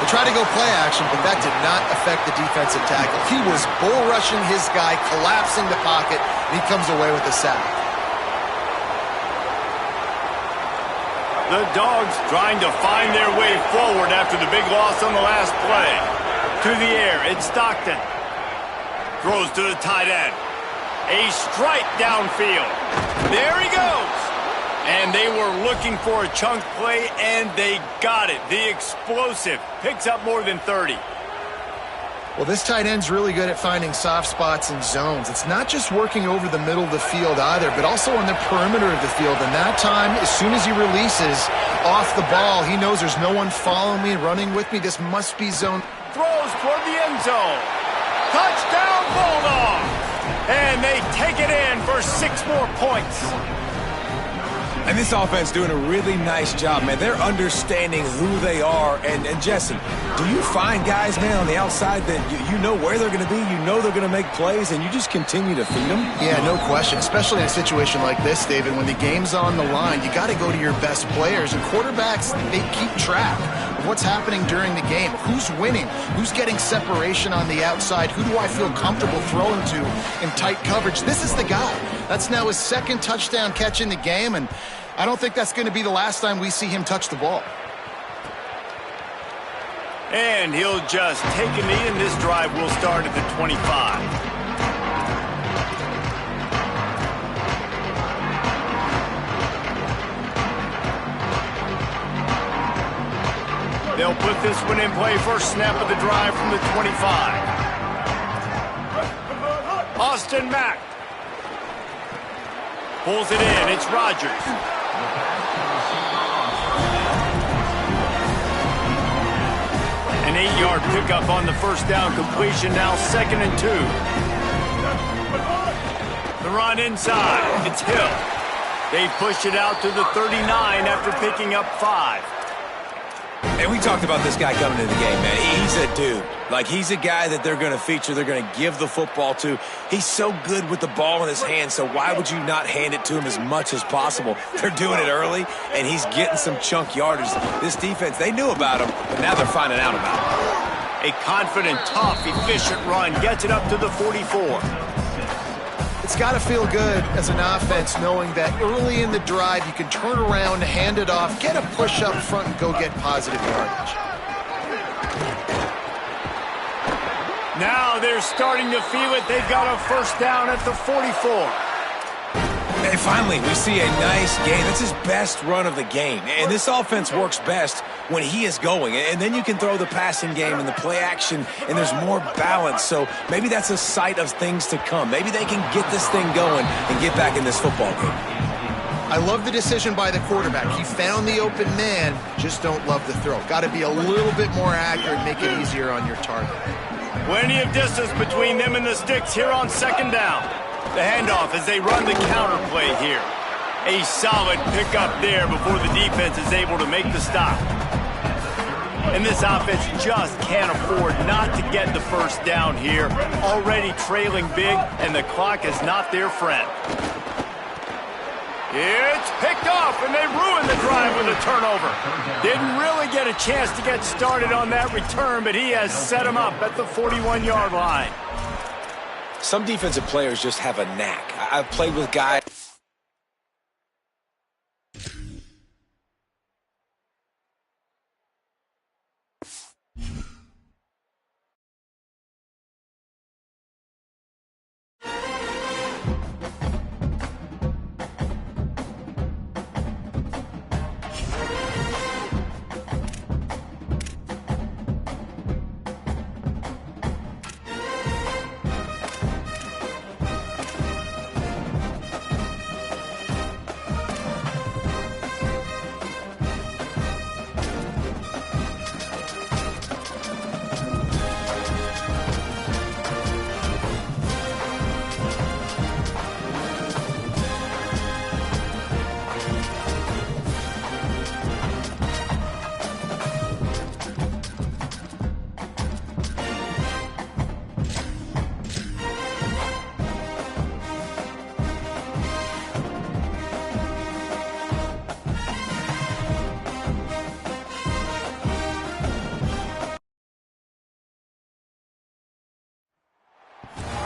They tried to go play action, but that did not affect the defensive tackle. He was bull rushing his guy, collapsing the pocket, and he comes away with a sack. The Dogs trying to find their way forward after the big loss on the last play. to the air. It's Stockton. Throws to the tight end. A strike downfield. There he goes. And they were looking for a chunk play, and they got it. The explosive picks up more than 30. Well, this tight end's really good at finding soft spots and zones. It's not just working over the middle of the field either, but also on the perimeter of the field. And that time, as soon as he releases off the ball, he knows there's no one following me, running with me. This must be zone. Throws toward the end zone. Touchdown, Bulldogs! And they take it in for 6 more points. And this offense doing a really nice job, man. They're understanding who they are. And Jesse, do you find guys, man, on the outside that you know where they're going to be, you know they're going to make plays, and you just continue to feed them? Yeah, no question, especially in a situation like this, David. When the game's on the line, you got to go to your best players. And quarterbacks, they keep track of what's happening during the game. Who's winning? Who's getting separation on the outside? Who do I feel comfortable throwing to in tight coverage? This is the guy. That's now his 2nd touchdown catch in the game, and I don't think that's going to be the last time we see him touch the ball. And he'll just take a knee, and this drive will start at the 25. They'll put this one in play. First snap of the drive from the 25. Austin Mack pulls it in. It's Rodgers. An 8-yard pickup on the first down completion. Now 2nd and 2. The run inside. It's Hill. They push it out to the 39 after picking up 5. And we talked about this guy coming into the game, man. He's a dude. Like, he's a guy that they're going to feature, they're going to give the football to. He's so good with the ball in his hand, so why would you not hand it to him as much as possible? They're doing it early, and he's getting some chunk yardage. This defense, they knew about him, but now they're finding out about him. A confident, tough, efficient run gets it up to the 44. It's got to feel good as an offense knowing that early in the drive you can turn around, hand it off, get a push up front, and go get positive yardage. Now they're starting to feel it. They've got a first down at the 44. And finally, we see a nice game. That's his best run of the game. And this offense works best when he is going. And then you can throw the passing game and the play action, and there's more balance. So maybe that's a sight of things to come. Maybe they can get this thing going and get back in this football game. I love the decision by the quarterback. He found the open man, just don't love the throw. Got to be a little bit more accurate, make it easier on your target. Plenty of distance between them and the sticks here on 2nd down. The handoff as they run the counter play here. A solid pickup there before the defense is able to make the stop. And this offense just can't afford not to get the first down here. Already trailing big, and the clock is not their friend. It's picked off, and they ruin the drive with a turnover. Didn't really get a chance to get started on that return, but he has set him up at the 41-yard line. Some defensive players just have a knack. I've played with guys.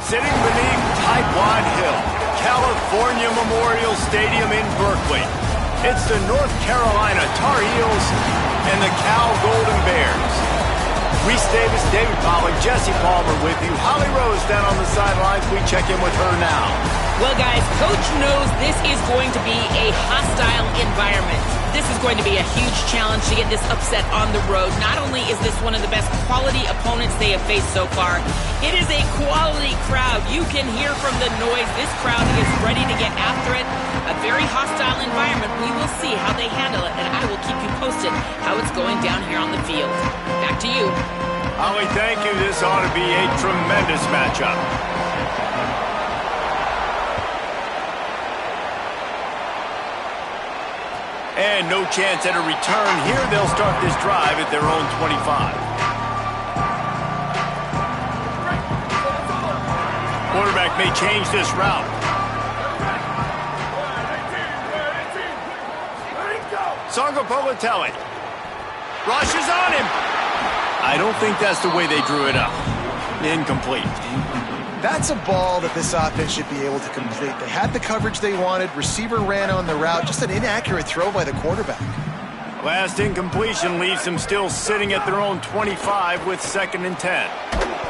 Sitting beneath Tightwad Hill, California Memorial Stadium in Berkeley. It's the North Carolina Tar Heels and the Cal Golden Bears. Reese Davis, David Pollack, Jesse Palmer with you. Holly Rose down on the sidelines. We check in with her now. Well, guys, Coach knows this is going to be a hostile environment. This is going to be a huge challenge to get this upset on the road. Not only is this one of the best quality opponents they have faced so far, it is a quality crowd. You can hear from the noise. This crowd is ready to get after it. A very hostile environment. We will see how they handle it, and I will keep you posted how it's going down here on the field. Back to you. Holly, thank you. This ought to be a tremendous matchup. And no chance at a return here. They'll start this drive at their own 25. Quarterback may change this route. Songo Politelli rushes on him. I don't think that's the way they drew it up. Incomplete. That's a ball that this offense should be able to complete. They had the coverage they wanted. Receiver ran on the route. Just an inaccurate throw by the quarterback. Last incompletion leaves them still sitting at their own 25 with 2nd and 10.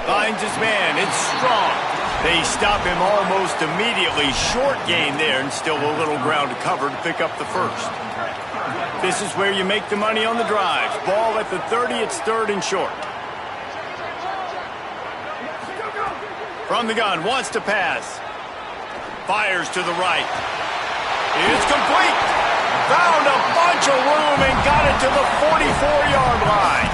Finds his man. It's Strong. They stop him almost immediately. Short gain there and still a little ground to cover to pick up the first. This is where you make the money on the drives. Ball at the 30. It's 3rd and short. From the gun, wants to pass. Fires to the right. It's complete. Found a bunch of room and got it to the 44-yard line.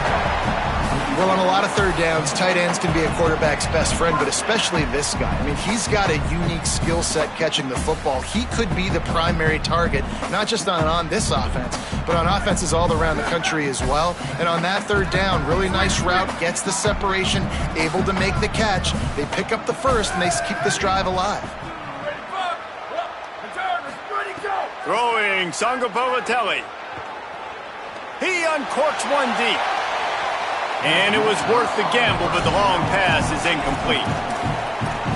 Well, on a lot of 3rd downs, tight ends can be a quarterback's best friend, but especially this guy. I mean, he's got a unique skill set catching the football. He could be the primary target, not just on this offense, but on offenses all around the country as well. And on that 3rd down, really nice route, gets the separation, able to make the catch. They pick up the first, and they keep this drive alive. Throwing, Songo Politelli. He uncorks one deep. And it was worth the gamble, but the long pass is incomplete.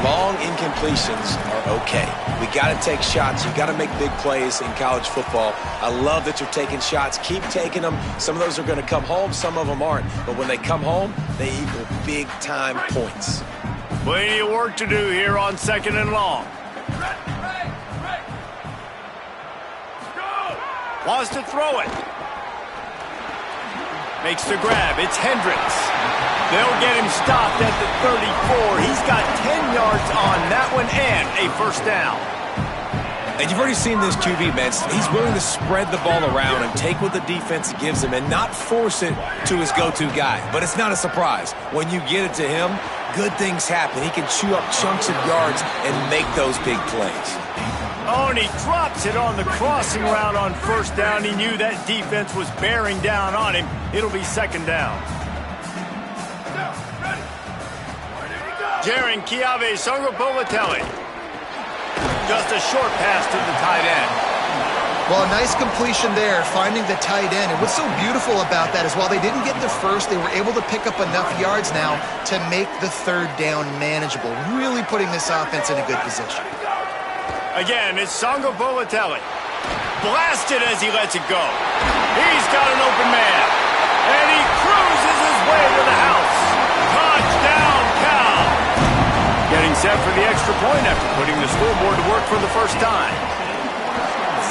Long incompletions are okay. We got to take shots. You got to make big plays in college football. I love that you're taking shots. Keep taking them. Some of those are going to come home. Some of them aren't. But when they come home, they equal big-time points. Plenty of work to do here on 2nd and long. Wants to throw it. Makes the grab. It's Hendricks. They'll get him stopped at the 34. He's got 10 yards on that one and a 1st down. And you've already seen this QB, man. He's willing to spread the ball around and take what the defense gives him and not force it to his go-to guy. But it's not a surprise. When you get it to him, good things happen. He can chew up chunks of yards and make those big plays. Oh, and he drops it on the crossing route on 1st down. He knew that defense was bearing down on him. It'll be 2nd down. Jaron Kiave Songo Politelli. Just a short pass to the tight end. Well, a nice completion there, finding the tight end. And what's so beautiful about that is while they didn't get the first, they were able to pick up enough yards now to make the 3rd down manageable, really putting this offense in a good position. Again, it's Songo Politelli. Blasted as he lets it go. He's got an open man. And he cruises his way to the house. Touchdown, Cal. Getting set for the extra point after putting the scoreboard to work for the first time.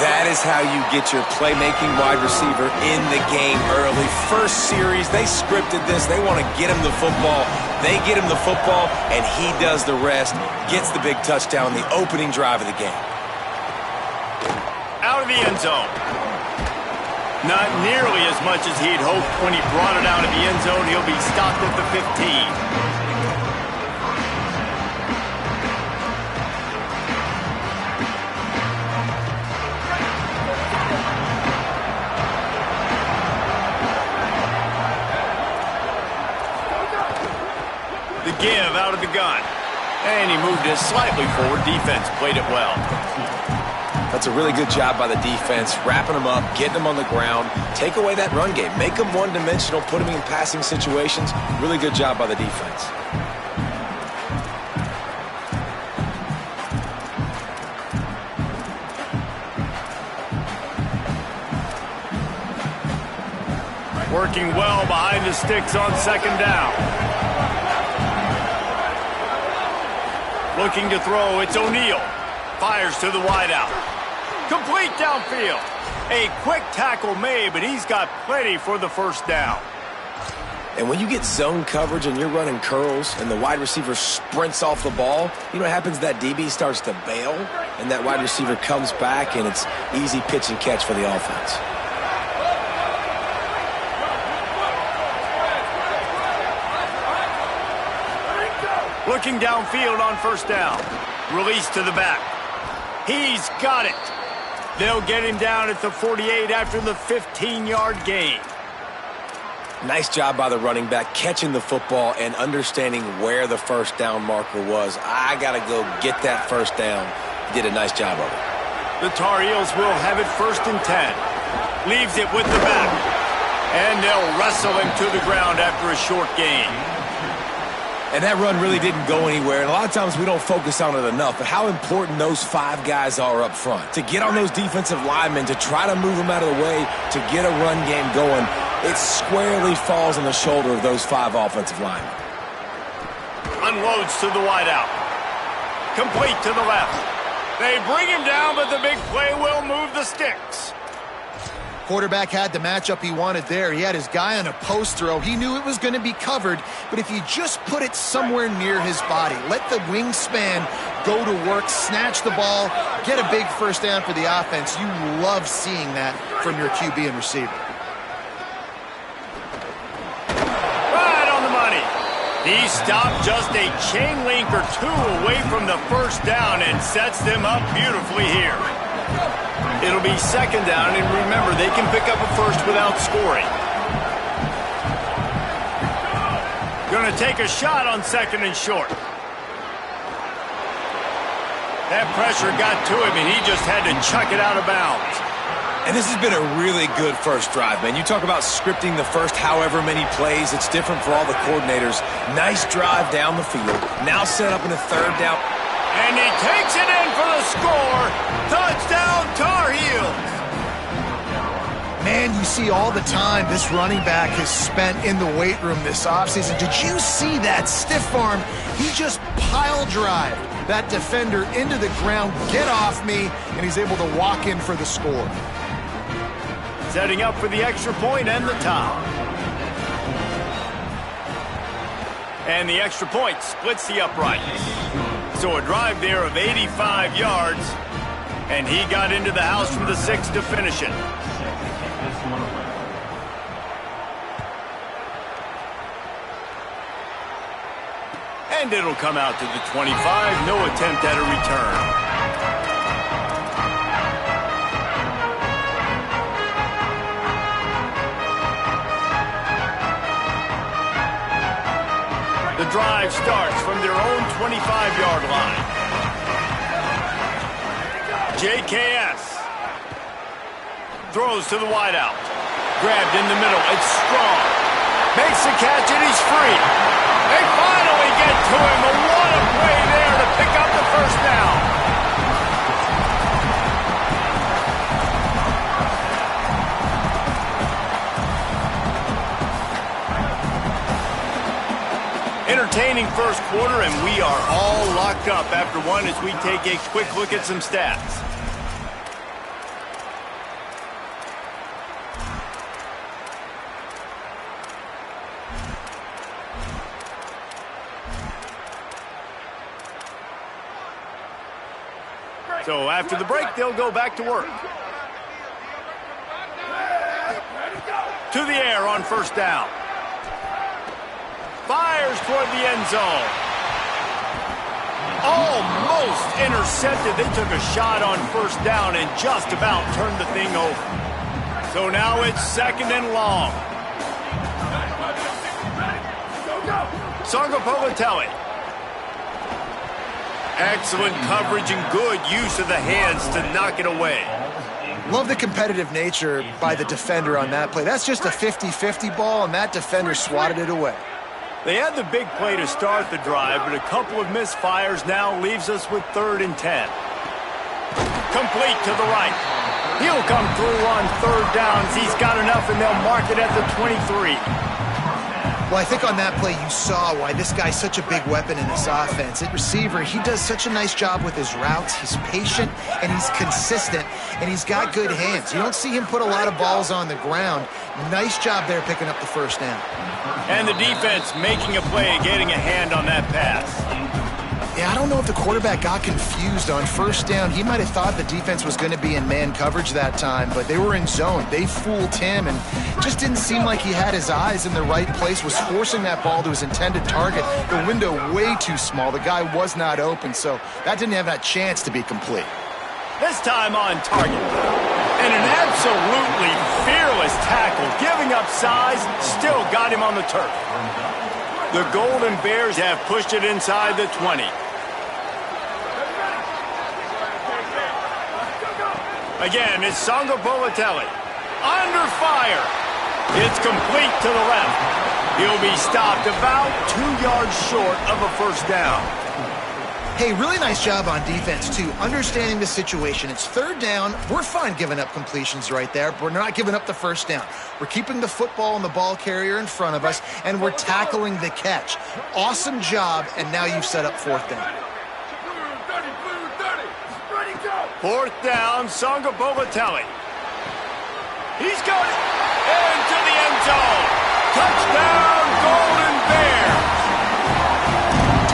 That is how you get your playmaking wide receiver in the game early. First series, they scripted this. They want to get him the football. They get him the football, and he does the rest. Gets the big touchdown, the opening drive of the game. Out of the end zone. Not nearly as much as he'd hoped when he brought it out of the end zone. He'll be stopped at the 15. Give out of the gun. And he moved it slightly forward. Defense played it well. That's a really good job by the defense, wrapping them up, getting them on the ground, take away that run game, make them one-dimensional, put them in passing situations. Really good job by the defense. Working well behind the sticks on second down. Looking to throw, it's O'Neal. Fires to the wideout. Complete downfield. A quick tackle made, but he's got plenty for the first down. And when you get zone coverage and you're running curls and the wide receiver sprints off the ball, you know what happens? That DB starts to bail, and that wide receiver comes back, and it's easy pitch and catch for the offense. Looking downfield on first down. Release to the back. He's got it. They'll get him down at the 48 after the 15-yard gain. Nice job by the running back catching the football and understanding where the first down marker was. I got to go get that first down. He did a nice job of it. The Tar Heels will have it 1st and 10. Leaves it with the back. And they'll wrestle him to the ground after a short gain. And that run really didn't go anywhere. And a lot of times we don't focus on it enough, but how important those 5 guys are up front. To get on those defensive linemen, to try to move them out of the way, to get a run game going, it squarely falls on the shoulder of those 5 offensive linemen. Unloads to the wideout. Complete to the left. They bring him down, but the big play will move the sticks. Quarterback had the matchup he wanted there. He had his guy on a post throw. He knew it was going to be covered, but if you just put it somewhere near his body, let the wingspan go to work, snatch the ball, get a big first down for the offense, you love seeing that from your QB and receiver. Right on the money. He stopped just a chain link or 2 away from the first down and sets them up beautifully here. It'll be 2nd down, and remember, they can pick up a first without scoring. Going to take a shot on 2nd and short. That pressure got to him, and he just had to chuck it out of bounds. And this has been a really good first drive, man. You talk about scripting the first however many plays. It's different for all the coordinators. Nice drive down the field. Now set up in a 3rd down. And he takes it in for the score. Touchdown, Tar Heels. Man, you see all the time this running back has spent in the weight room this offseason. Did you see that stiff arm? He just pile drive that defender into the ground, get off me, and he's able to walk in for the score. Setting up for the extra point and the tie. And the extra point splits the uprights. So a drive there of 85 yards, and he got into the house from the 6 to finish it. And it'll come out to the 25, no attempt at a return. The drive starts from their own 25-yard line. JKS throws to the wideout. Grabbed in the middle. It's Strong. Makes the catch, and he's free. They finally get to him. But what a play there to pick up the first down. Entertaining first quarter, and we are all locked up after one as we take a quick look at some stats. So after the break, they'll go back to work. To the air on first down. Fires toward the end zone. Almost intercepted. They took a shot on first down and just about turned the thing over. So now it's 2nd and long. Sargopolitelli. Excellent coverage and good use of the hands to knock it away. Love the competitive nature by the defender on that play. That's just a 50-50 ball, and that defender swatted it away. They had the big play to start the drive, but a couple of misfires now leaves us with 3rd and 10. Complete to the right. He'll come through on third downs. He's got enough, and they'll mark it at the 23. Well, I think on that play you saw why this guy's such a big weapon in this offense. At receiver, he does such a nice job with his routes. He's patient, and he's consistent, and he's got good hands. You don't see him put a lot of balls on the ground. Nice job there picking up the first down. And the defense making a play, getting a hand on that pass. Yeah, I don't know if the quarterback got confused on first down. He might have thought the defense was going to be in man coverage that time, but they were in zone. They fooled him and just didn't seem like he had his eyes in the right place, was forcing that ball to his intended target. The window way too small. The guy was not open, so that didn't have that chance to be complete. This time on target. And an absolutely fearless tackle, giving up size, still got him on the turf. The Golden Bears have pushed it inside the 20. Again, it's Songo Bolatelli. Under fire. It's complete to the left. He'll be stopped about 2 yards short of a first down. Hey, really nice job on defense, too, understanding the situation. It's third down. We're fine giving up completions right there, but we're not giving up the first down. We're keeping the football and the ball carrier in front of us, and we're tackling the catch. Awesome job, and now you've set up fourth down. Fourth down, Songo Bolatelli. He's got it into the end zone. Touchdown, Golden Bears.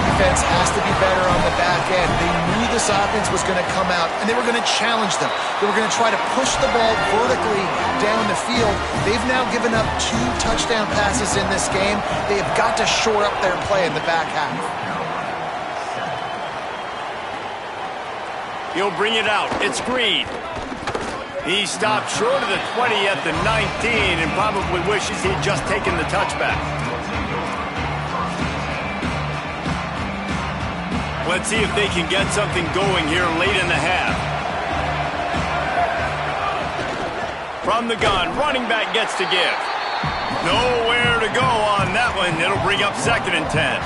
Defense has to be better on the back end. They knew this offense was going to come out, and they were going to challenge them. They were going to try to push the ball vertically down the field. They've now given up 2 touchdown passes in this game. They have got to shore up their play in the back half. He'll bring it out. It's Green. He stopped short of the 20 at the 19 and probably wishes he'd just taken the touchback. Let's see if they can get something going here late in the half. From the gun, running back gets to give. Nowhere to go on that one. It'll bring up 2nd and 10.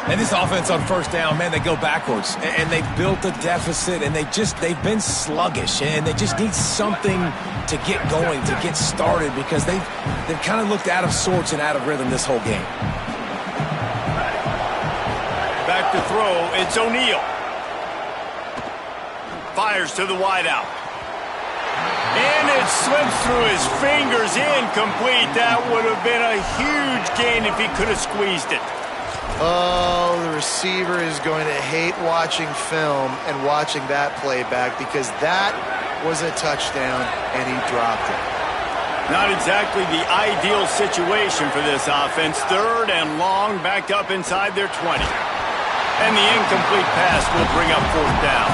And this offense on first down, man, they go backwards. And they've built a deficit, and they've been sluggish. And they just need something to get going, to get started, because they've kind of looked out of sorts and out of rhythm this whole game. Back to throw, it's O'Neal. Fires to the wideout. And it slips through his fingers, incomplete. That would have been a huge gain if he could have squeezed it. Oh, the receiver is going to hate watching film and watching that play back, because that was a touchdown, and he dropped it. Not exactly the ideal situation for this offense. 3rd and long, backed up inside their 20. And the incomplete pass will bring up 4th down.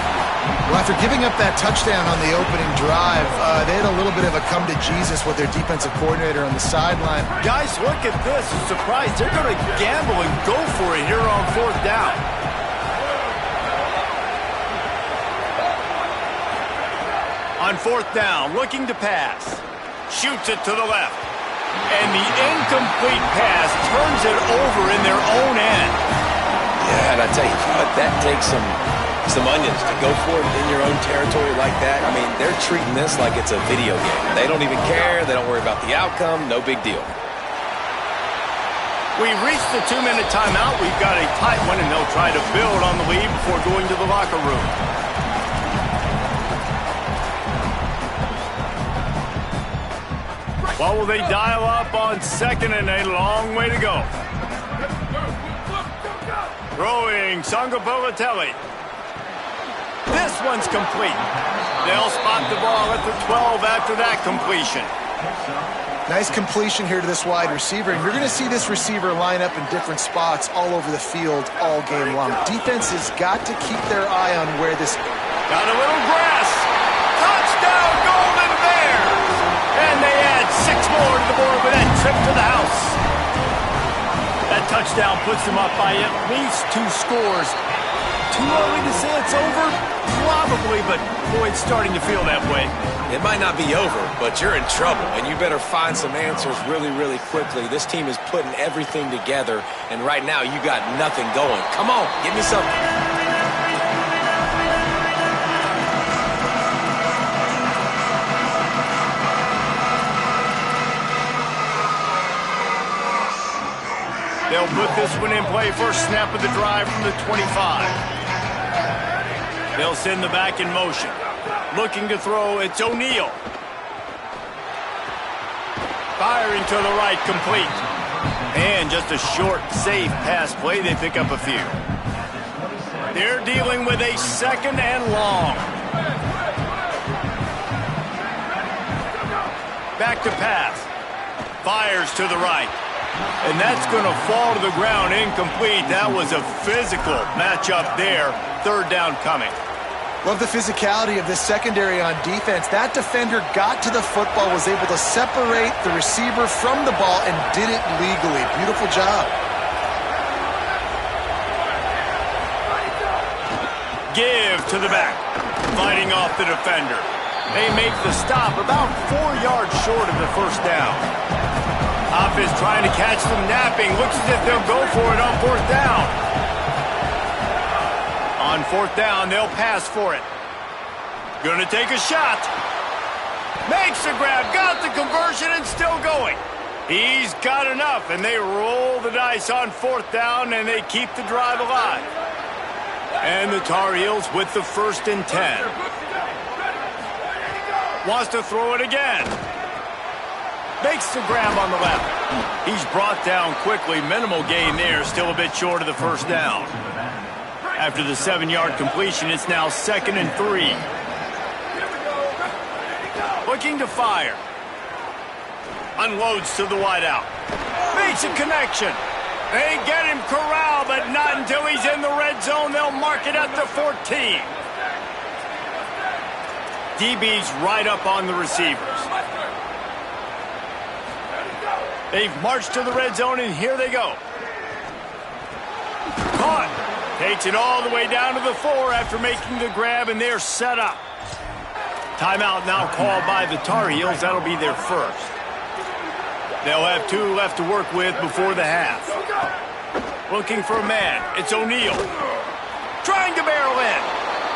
Well, after giving up that touchdown on the opening drive, they had a little bit of a come to Jesus with their defensive coordinator on the sideline. Guys, look at this. I'm surprised. They're going to gamble and go for it here on 4th down. On 4th down, looking to pass. Shoots it to the left. And the incomplete pass turns it over in their own end. Yeah, and I tell you what, that takes some onions to go for it in your own territory like that. I mean, they're treating this like it's a video game. They don't even care. They don't worry about the outcome. No big deal. We've reached the 2-minute timeout. We've got a tight one, and they'll try to build on the lead before going to the locker room. What will they dial up on 2nd and a long way to go? Throwing, Songo Bolatelli. This one's complete. They'll spot the ball at the 12 after that completion. Nice completion here to this wide receiver, and you're going to see this receiver line up in different spots all over the field all game long. Defense has got to keep their eye on where this... Got a little grass. Touchdown, Golden Bears! And they add 6 more to the board with that trip to the house. That touchdown puts them up by at least 2 scores. Too early to say it's over? Probably, but boy, it's starting to feel that way. It might not be over, but you're in trouble, and you better find some answers really, really quickly. This team is putting everything together, and right now you got nothing going. Come on, give me something. They'll put this one in play. First snap of the drive from the 25. They'll send the back in motion. Looking to throw, it's O'Neal. Firing to the right, complete. And just a short, safe pass play. They pick up a few. They're dealing with a 2nd and long. Back to pass. Fires to the right. And that's going to fall to the ground, incomplete. That was a physical matchup there. 3rd down coming. Love the physicality of this secondary on defense. That defender got to the football, was able to separate the receiver from the ball, and did it legally. Beautiful job. Give to the back. Fighting off the defender. They make the stop about 4 yards short of the 1st down. Offense trying to catch them napping. Looks as if they'll go for it on 4th down. On 4th down, they'll pass for it. Gonna take a shot. Makes the grab, got the conversion, and still going. He's got enough, and they roll the dice on 4th down, and they keep the drive alive. And the Tar Heels with the 1st and 10. Wants to throw it again. Makes the grab on the left. He's brought down quickly. Minimal gain there. Still a bit short of the 1st down. After the 7-yard completion, it's now 2nd and 3. Looking to fire. Unloads to the wideout. Makes a connection. They get him corralled, but not until he's in the red zone. They'll mark it at the 14. DB's right up on the receivers. They've marched to the red zone, and here they go. Caught. Takes it all the way down to the 4 after making the grab, and they're set up. Timeout now called by the Tar Heels. That'll be their 1st. They'll have 2 left to work with before the half. Looking for a man. It's O'Neal. Trying to barrel in.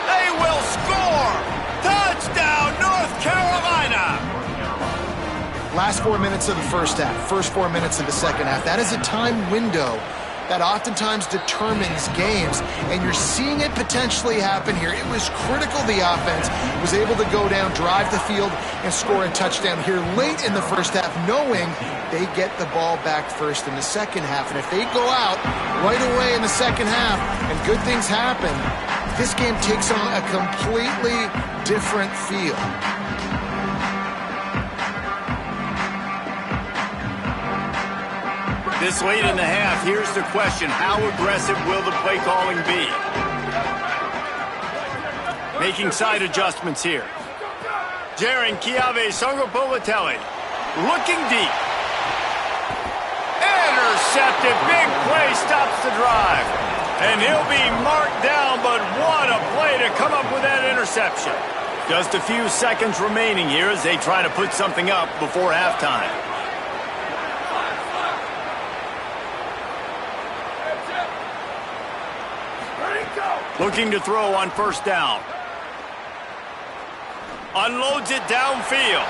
They will score. Touchdown, North Carolina. Last 4 minutes of the 1st half, first 4 minutes of the 2nd half. That is a time window that oftentimes determines games, and you're seeing it potentially happen here. It was critical the offense was able to go down, drive the field, and score a touchdown here late in the 1st half, knowing they get the ball back first in the 2nd half. And if they go out right away in the 2nd half and good things happen, this game takes on a completely different feel. This late in the half, here's the question. How aggressive will the play calling be? Making side adjustments here. Jaron Kiave Songopolatelli looking deep. Intercepted. Big play stops the drive. And he'll be marked down, but what a play to come up with that interception. Just a few seconds remaining here as they try to put something up before halftime. Looking to throw on 1st down. Unloads it downfield.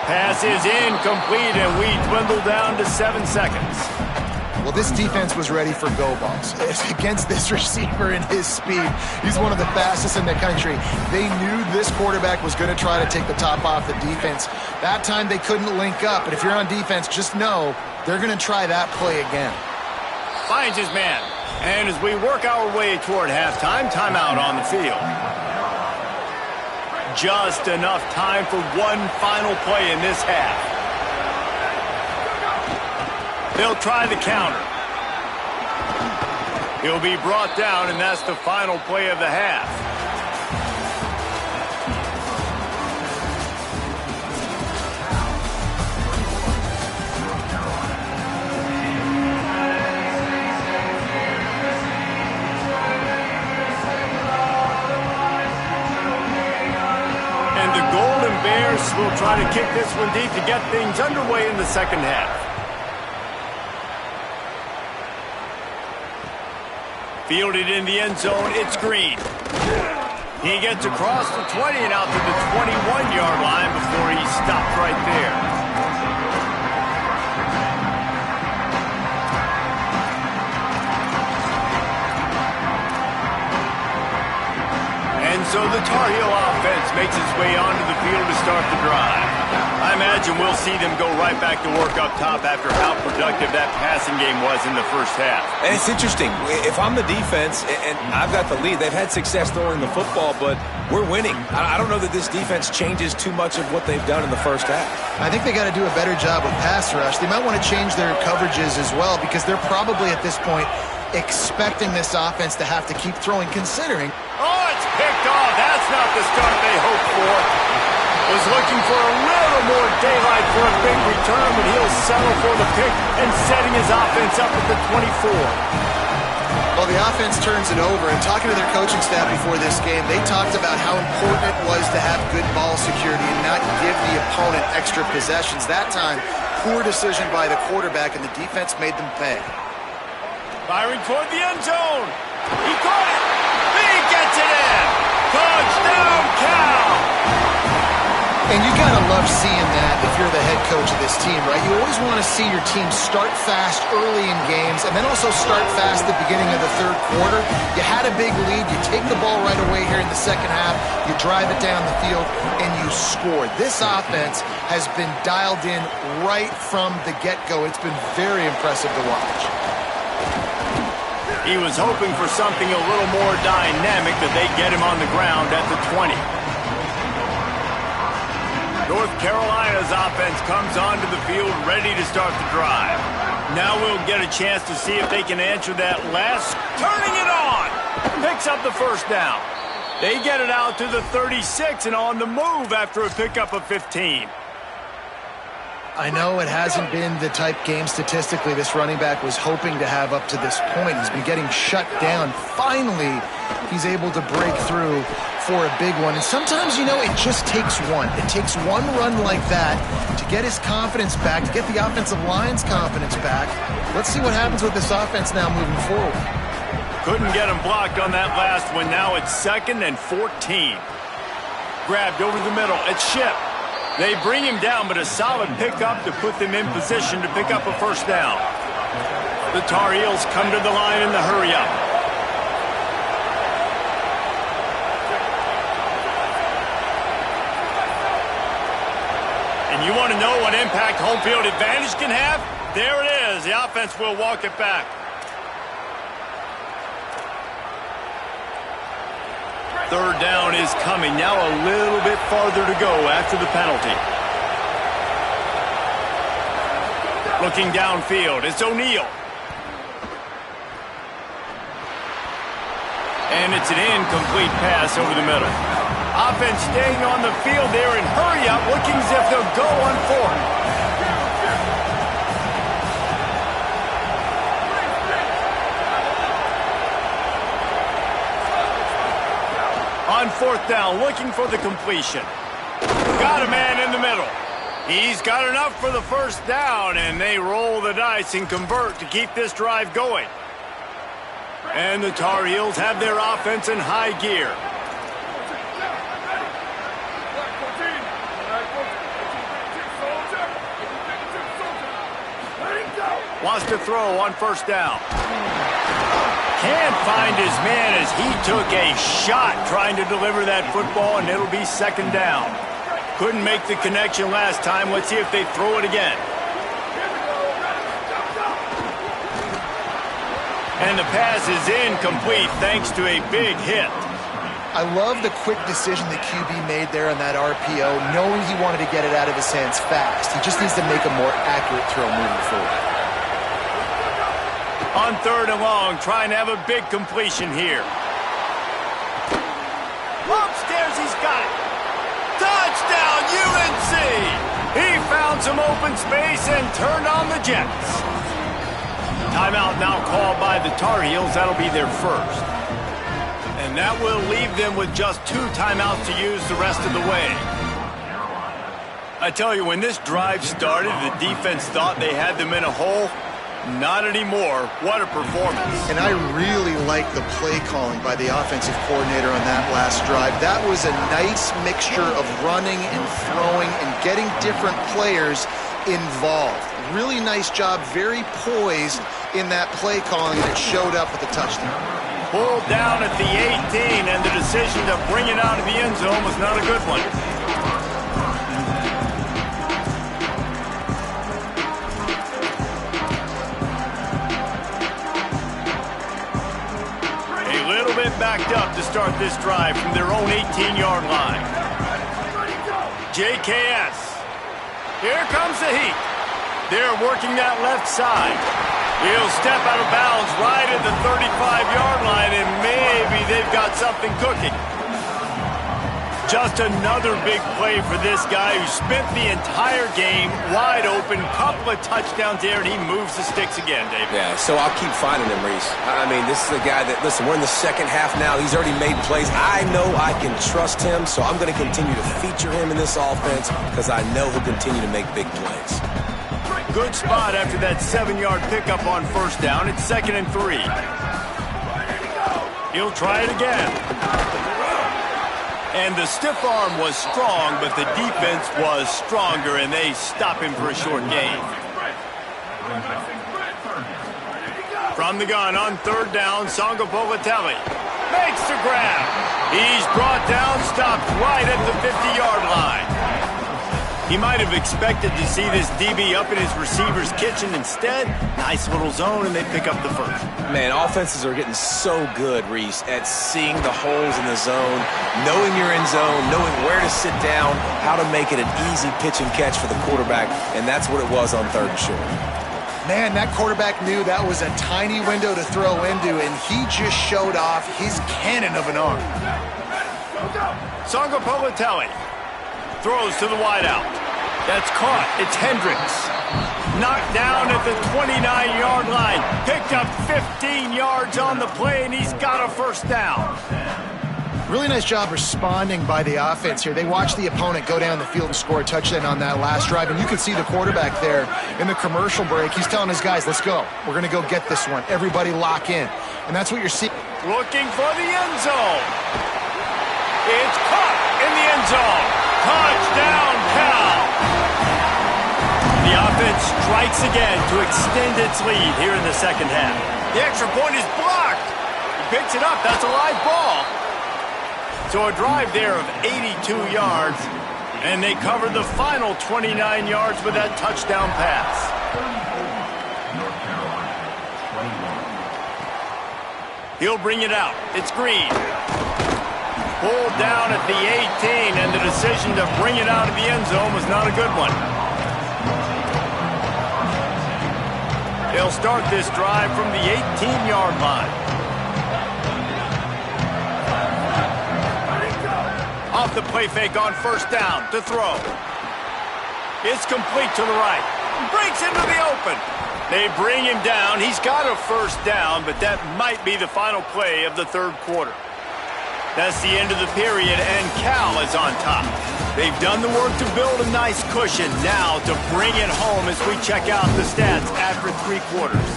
Pass is incomplete, and we dwindle down to 7 seconds. Well, this defense was ready for go balls. Against this receiver and his speed, he's one of the fastest in the country. They knew this quarterback was going to try to take the top off the defense. That time they couldn't link up, but if you're on defense, just know they're going to try that play again. Finds his man. And as we work our way toward halftime, timeout on the field. Just enough time for one final play in this half. They'll try the counter. He'll be brought down, and that's the final play of the half. Bears will try to kick this one deep to get things underway in the 2nd half. Fielded in the end zone, it's Green. He gets across the 20 and out to the 21-yard line before he stopped right there. So the Tar Heel offense makes its way onto the field to start the drive. I imagine we'll see them go right back to work up top after how productive that passing game was in the first half. And it's interesting. If I'm the defense and I've got the lead, they've had success throwing the football, but we're winning. I don't know that this defense changes too much of what they've done in the first half. I think they got to do a better job with pass rush. They might want to change their coverages as well because they're probably at this point expecting this offense to have to keep throwing, considering. Oh, it's picked off. That's not the start they hoped for. Was looking for a little more daylight for a big return, but he'll settle for the pick and setting his offense up at the 24. Well, the offense turns it over, and talking to their coaching staff before this game, they talked about how important it was to have good ball security and not give the opponent extra possessions. That time, poor decision by the quarterback, and the defense made them pay. Firing toward the end zone. He caught it. He gets it in. Touchdown, Cal. And you got to love seeing that if you're the head coach of this team, right? You always want to see your team start fast early in games and then also start fast at the beginning of the third quarter. You had a big lead. You take the ball right away here in the second half. You drive it down the field, and you score. This offense has been dialed in right from the get-go. It's been very impressive to watch. He was hoping for something a little more dynamic, that they get him on the ground at the 20. North Carolina's offense comes onto the field ready to start the drive. Now we'll get a chance to see if they can answer that last. Turning it on! Picks up the first down. They get it out to the 36 and on the move after a pickup of 15. I know it hasn't been the type game statistically this running back was hoping to have up to this point. He's been getting shut down. Finally, he's able to break through for a big one. And sometimes, you know, it just takes one. It takes one run like that to get his confidence back, to get the offensive line's confidence back. Let's see what happens with this offense now moving forward. Couldn't get him blocked on that last one. Now it's 2nd and 14. Grabbed over the middle. It's Shipp. They bring him down, but a solid pickup to put them in position to pick up a first down. The Tar Heels come to the line in the hurry-up. And you want to know what impact home field advantage can have? There it is. The offense will walk it back. Third down is coming. Now a little bit farther to go after the penalty. Looking downfield, it's O'Neal. And it's an incomplete pass over the middle. Offense staying on the field there and hurry up, looking as if they'll go on 4th. On 4th down, looking for the completion. Got a man in the middle. He's got enough for the first down, and they roll the dice and convert to keep this drive going. And the Tar Heels have their offense in high gear. Wants to throw on 1st down. Can't find his man as he took a shot trying to deliver that football, and it'll be 2nd down. Couldn't make the connection last time. Let's see if they throw it again. And the pass is incomplete thanks to a big hit. I love the quick decision the QB made there on that RPO, knowing he wanted to get it out of his hands fast. He just needs to make a more accurate throw moving forward. On 3rd and long, trying to have a big completion here. Upstairs, he's got it. Touchdown, UNC! He found some open space and turned on the Jets. Timeout now called by the Tar Heels. That'll be their first. And that will leave them with just 2 timeouts to use the rest of the way. I tell you, when this drive started, the defense thought they had them in a hole. Not anymore. What a performance. And I really like the play calling by the offensive coordinator on that last drive. That was a nice mixture of running and throwing and getting different players involved. Really nice job, very poised in that play calling, and it showed up with a touchdown. Pulled down at the 18, and the decision to bring it out of the end zone was not a good one. A little bit backed up to start this drive from their own 18-yard line. JKS. Here comes the heat. They're working that left side. He'll step out of bounds right at the 35-yard line, and maybe they've got something cooking. Just another big play for this guy who spent the entire game wide open. Couple of touchdowns there, and he moves the sticks again, Dave. Yeah, so I'll keep finding him, Reese. I mean, this is a guy that, listen, we're in the second half now. He's already made plays. I know I can trust him, so I'm going to continue to feature him in this offense because I know he'll continue to make big plays. Good spot after that 7-yard pickup on first down. It's 2nd and 3. He'll try it again. And the stiff arm was strong, but the defense was stronger, and they stop him for a short gain. From the gun on 3rd down, Songo Politelli makes the grab. He's brought down, stopped right at the 50-yard line. He might have expected to see this DB up in his receiver's kitchen. Instead, nice little zone, and they pick up the first. Man, offenses are getting so good, Reese, at seeing the holes in the zone, knowing you're in zone, knowing where to sit down, how to make it an easy pitch and catch for the quarterback, and that's what it was on 3rd and short. Man, that quarterback knew that was a tiny window to throw into, and he just showed off his cannon of an arm. Songo Politelli throws to the wideout. That's caught. It's Hendricks. Knocked down at the 29-yard line. Picked up 15 yards on the play, and he's got a first down. Really nice job responding by the offense here. They watched the opponent go down the field and score a touchdown on that last drive, and you can see the quarterback there in the commercial break. He's telling his guys, let's go. We're going to go get this one. Everybody lock in. And that's what you're seeing. Looking for the end zone. It's caught in the end zone. Touchdown, Cal. The offense strikes again to extend its lead here in the second half. The extra point is blocked. He picks it up. That's a live ball. So a drive there of 82 yards, and they cover the final 29 yards with that touchdown pass. He'll bring it out. It's Green. Pulled down at the 18, and the decision to bring it out of the end zone was not a good one. They'll start this drive from the 18-yard line. Off the play fake on first down to throw. It's complete to the right. Breaks into the open. They bring him down. He's got a first down, but that might be the final play of the 3rd quarter. That's the end of the period, and Cal is on top. They've done the work to build a nice cushion. Now to bring it home as we check out the stats after 3 quarters.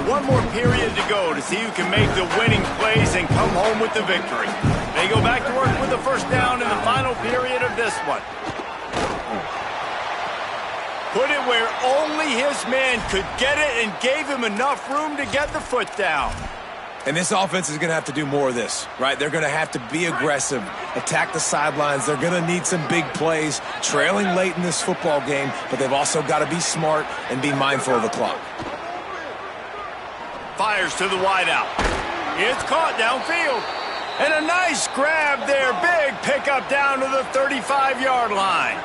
One more period to go to see who can make the winning plays and come home with the victory. They go back to work with the first down in the final period of this one. Put it where only his man could get it and gave him enough room to get the foot down. And this offense is going to have to do more of this, right? They're going to have to be aggressive, attack the sidelines. They're going to need some big plays, trailing late in this football game, but they've also got to be smart and be mindful of the clock. Fires to the wideout. It's caught downfield. And a nice grab there. Big pickup down to the 35-yard line.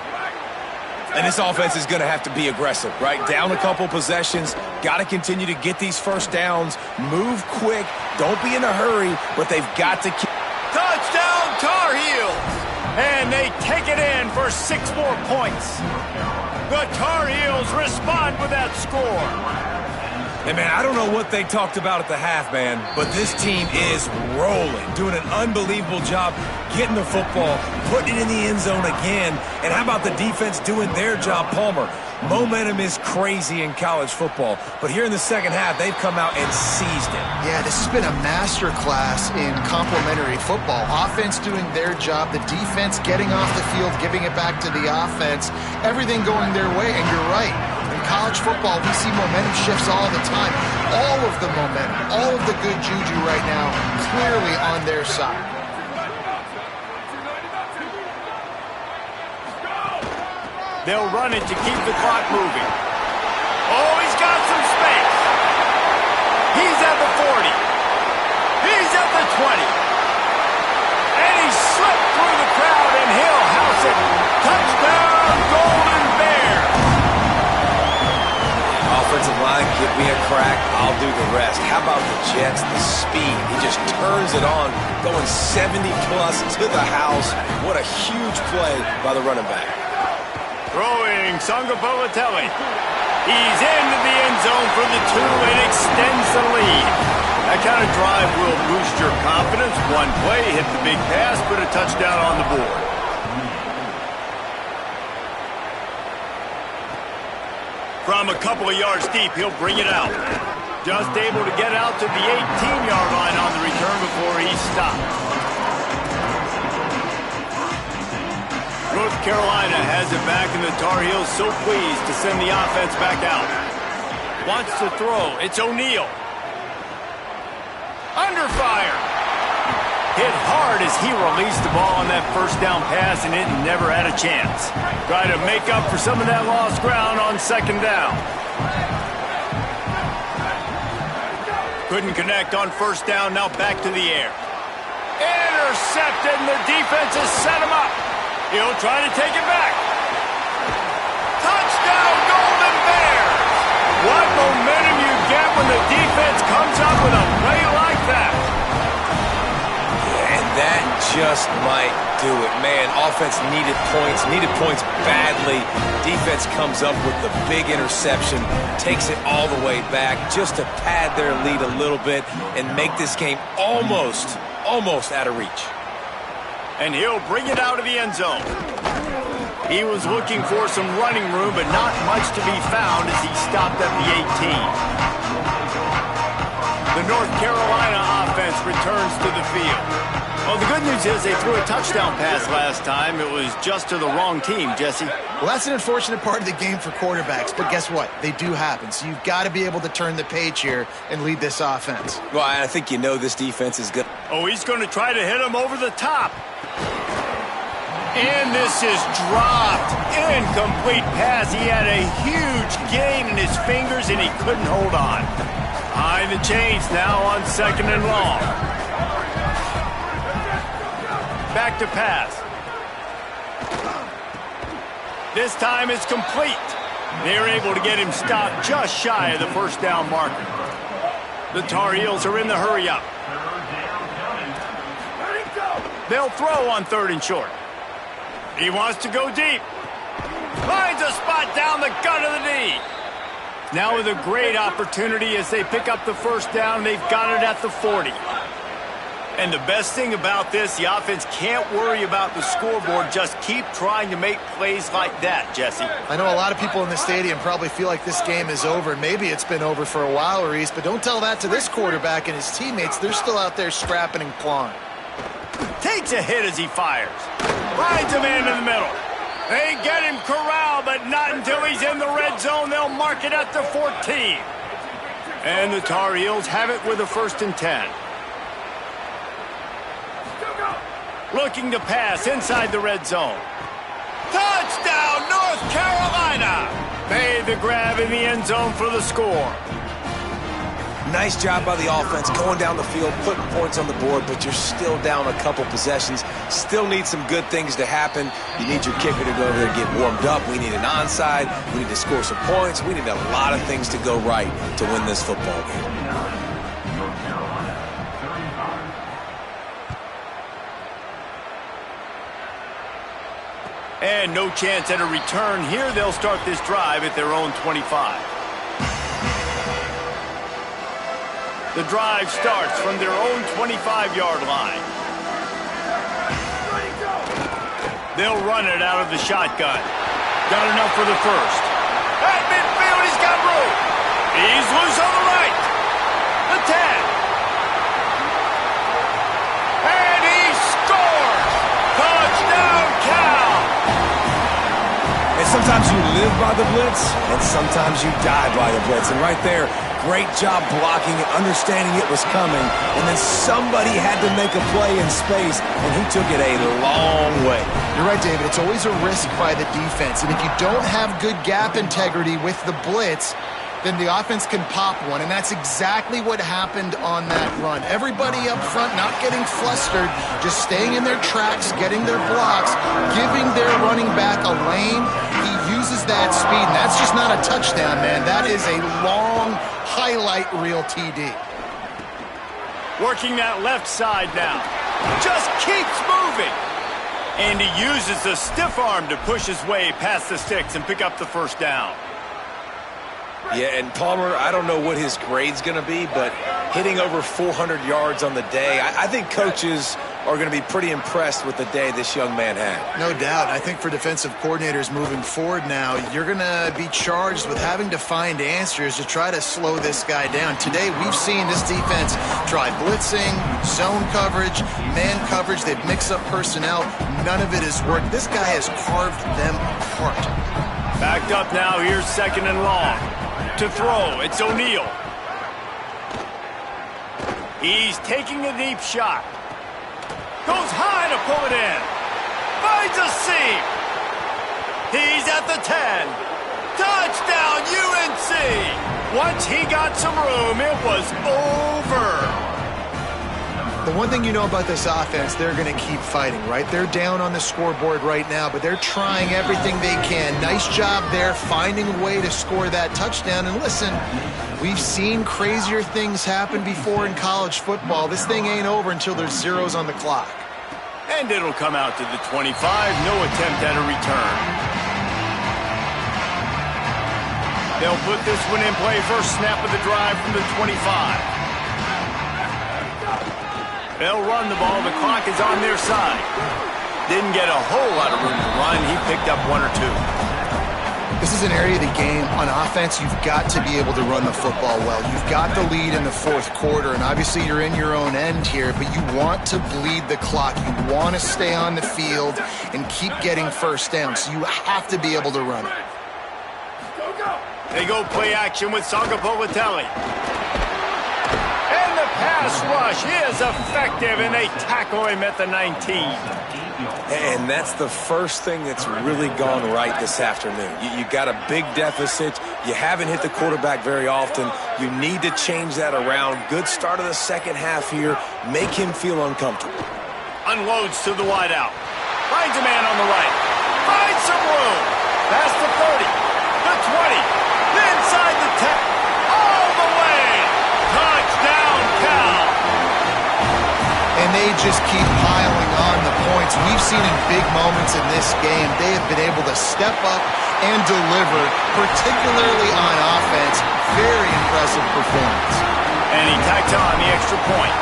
And this offense is going to have to be aggressive, right? Down a couple possessions, got to continue to get these first downs, move quick, don't be in a hurry, but they've got to keep. Touchdown, Tar Heels! And they take it in for 6 more points. The Tar Heels respond with that score. Hey, man, I don't know what they talked about at the half, man, but this team is rolling, doing an unbelievable job getting the football, putting it in the end zone again. And how about the defense doing their job, Palmer? Momentum is crazy in college football, but here in the second half, they've come out and seized it. Yeah, this has been a masterclass in complementary football. Offense doing their job, the defense getting off the field, giving it back to the offense, everything going their way. And you're right, the college football, we see momentum shifts all the time. All of the momentum, all of the good juju right now, clearly on their side. They'll run it to keep the clock moving. Oh, he's got some space. He's at the 40. He's at the 20. And he slipped through the crowd, and he'll house it. Touchdown, Golden Bears. Offensive line, give me a crack, I'll do the rest. How about the Jets, the speed? He just turns it on, going 70-plus to the house. What a huge play by the running back. Throwing Sangapalatelli. He's into the end zone for the 2 and extends the lead. That kind of drive will boost your confidence. One play, hit the big pass, put a touchdown on the board. From a couple of yards deep, he'll bring it out. Just able to get out to the 18-yard line on the return before he stopped. North Carolina has it back, and the Tar Heels so pleased to send the offense back out. Wants to throw. It's O'Neal. Under fire. Hit hard as he released the ball on that first down pass, and it never had a chance. Try to make up for some of that lost ground on second down. Couldn't connect on first down. Now back to the air. Intercepted, and the defense has set him up. He'll try to take it back. Touchdown, Golden Bears! What momentum you get when the defense comes up with a play like that. And that just might do it. Man, offense needed points badly. Defense comes up with the big interception, takes it all the way back just to pad their lead a little bit and make this game almost out of reach. And he'll bring it out of the end zone. He was looking for some running room, but not much to be found as he stopped at the 18. The North Carolina offense returns to the field. Well, the good news is they threw a touchdown pass last time. It was just to the wrong team, Jesse. Well, that's an unfortunate part of the game for quarterbacks, but guess what? They do happen, so you've got to be able to turn the page here and lead this offense. Well, I think you know this defense is good. Oh, he's going to try to hit him over the top. And this is dropped. Incomplete pass. He had a huge gain in his fingers, and he couldn't hold on. Behind the chains now on second and long. Back to pass. This time it's complete. They're able to get him stopped just shy of the first down marker. The Tar Heels are in the hurry-up. They'll throw on third and short. He wants to go deep. Finds a spot down the gut of the knee. Now with a great opportunity as they pick up the first down. They've got it at the 40. And the best thing about this, the offense can't worry about the scoreboard. Just keep trying to make plays like that, Jesse. I know a lot of people in the stadium probably feel like this game is over. Maybe it's been over for a while, Reese, but don't tell that to this quarterback and his teammates. They're still out there scrapping and clawing. Takes a hit as he fires. Finds a man in the middle. They get him corralled, but not until he's in the red zone. They'll mark it at the 14. And the Tar Heels have it with a 1st and 10. Looking to pass inside the red zone. Touchdown, North Carolina! Made the grab in the end zone for the score. Nice job by the offense going down the field, putting points on the board, but you're still down a couple possessions. Still need some good things to happen. You need your kicker to go over there and get warmed up. We need an onside. We need to score some points. We need a lot of things to go right to win this football game. And no chance at a return here. They'll start this drive at their own 25. The drive starts from their own 25-yard line. They'll run it out of the shotgun. Got enough for the first. At midfield, he's got room. He's loose on the right. The 10. And he scores! Touchdown, Cal! And sometimes you live live by the blitz, and sometimes you die by the blitz. And right there, great job blocking it, understanding it was coming, and then somebody had to make a play in space, and he took it a long way. You're right, David. It's always a risk by the defense, and if you don't have good gap integrity with the blitz, then the offense can pop one, and that's exactly what happened on that run. Everybody up front not getting flustered, just staying in their tracks, getting their blocks, giving their running back a lane. He uses that speed, and that's just not a touchdown, man. That is a long highlight reel TD. Working that left side now. Just keeps moving. And he uses the stiff arm to push his way past the sticks and pick up the first down. Yeah, and Palmer, I don't know what his grade's going to be, but hitting over 400 yards on the day, I think coaches are going to be pretty impressed with the day this young man had. No doubt. I think for defensive coordinators moving forward now, you're going to be charged with having to find answers to try to slow this guy down. Today, we've seen this defense try blitzing, zone coverage, man coverage. They've mixed up personnel. None of it has worked. This guy has carved them apart. Backed up now. Here's second and long. To throw, it's O'Neal. He's taking a deep shot. Goes high to pull it in. Finds a seam. He's at the 10. Touchdown, UNC. Once he got some room, it was over. The one thing you know about this offense, they're going to keep fighting, right? They're down on the scoreboard right now, but they're trying everything they can. Nice job there, finding a way to score that touchdown. And listen, we've seen crazier things happen before in college football. This thing ain't over until there's zeros on the clock. And it'll come out to the 25. No attempt at a return. They'll put this one in play. First snap of the drive from the 25. They'll run the ball. The clock is on their side. Didn't get a whole lot of room to run. He picked up one or two. This is an area of the game. On offense, you've got to be able to run the football well. You've got the lead in the fourth quarter, and obviously you're in your own end here, but you want to bleed the clock. You want to stay on the field and keep getting first down, so you have to be able to run it. They go play action with Sangapolitelli. And the pass rush is effective, and they tackle him at the 19. And that's the first thing that's really gone right this afternoon. You got a big deficit. You haven't hit the quarterback very often. You need to change that around. Good start of the second half here. Make him feel uncomfortable. Unloads to the wideout. Finds a man on the right. Finds some room. Past the 30. The 20. Inside the 10. All the way. Touchdown, Cal. And they just keep piling on the points. We've seen in big moments in this game, they have been able to step up and deliver, particularly on offense. Very impressive performance. And he tacked on the extra point.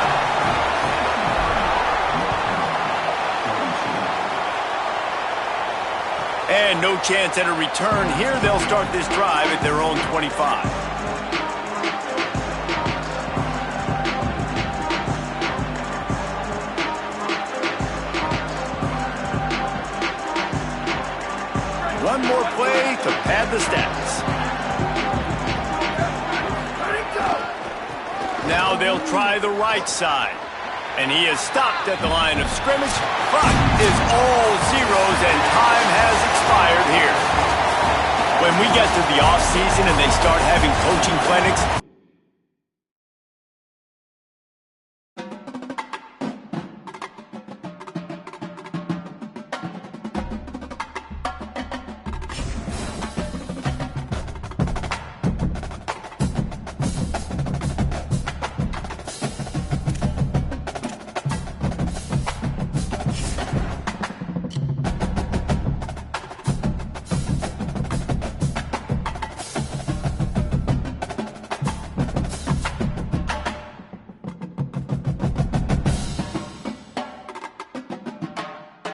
And no chance at a return here. They'll start this drive at their own 25. One more play to pad the stats. Now they'll try the right side. And he is stopped at the line of scrimmage. Clock is all zeros and time has expired here. When we get to the offseason and they start having coaching clinics,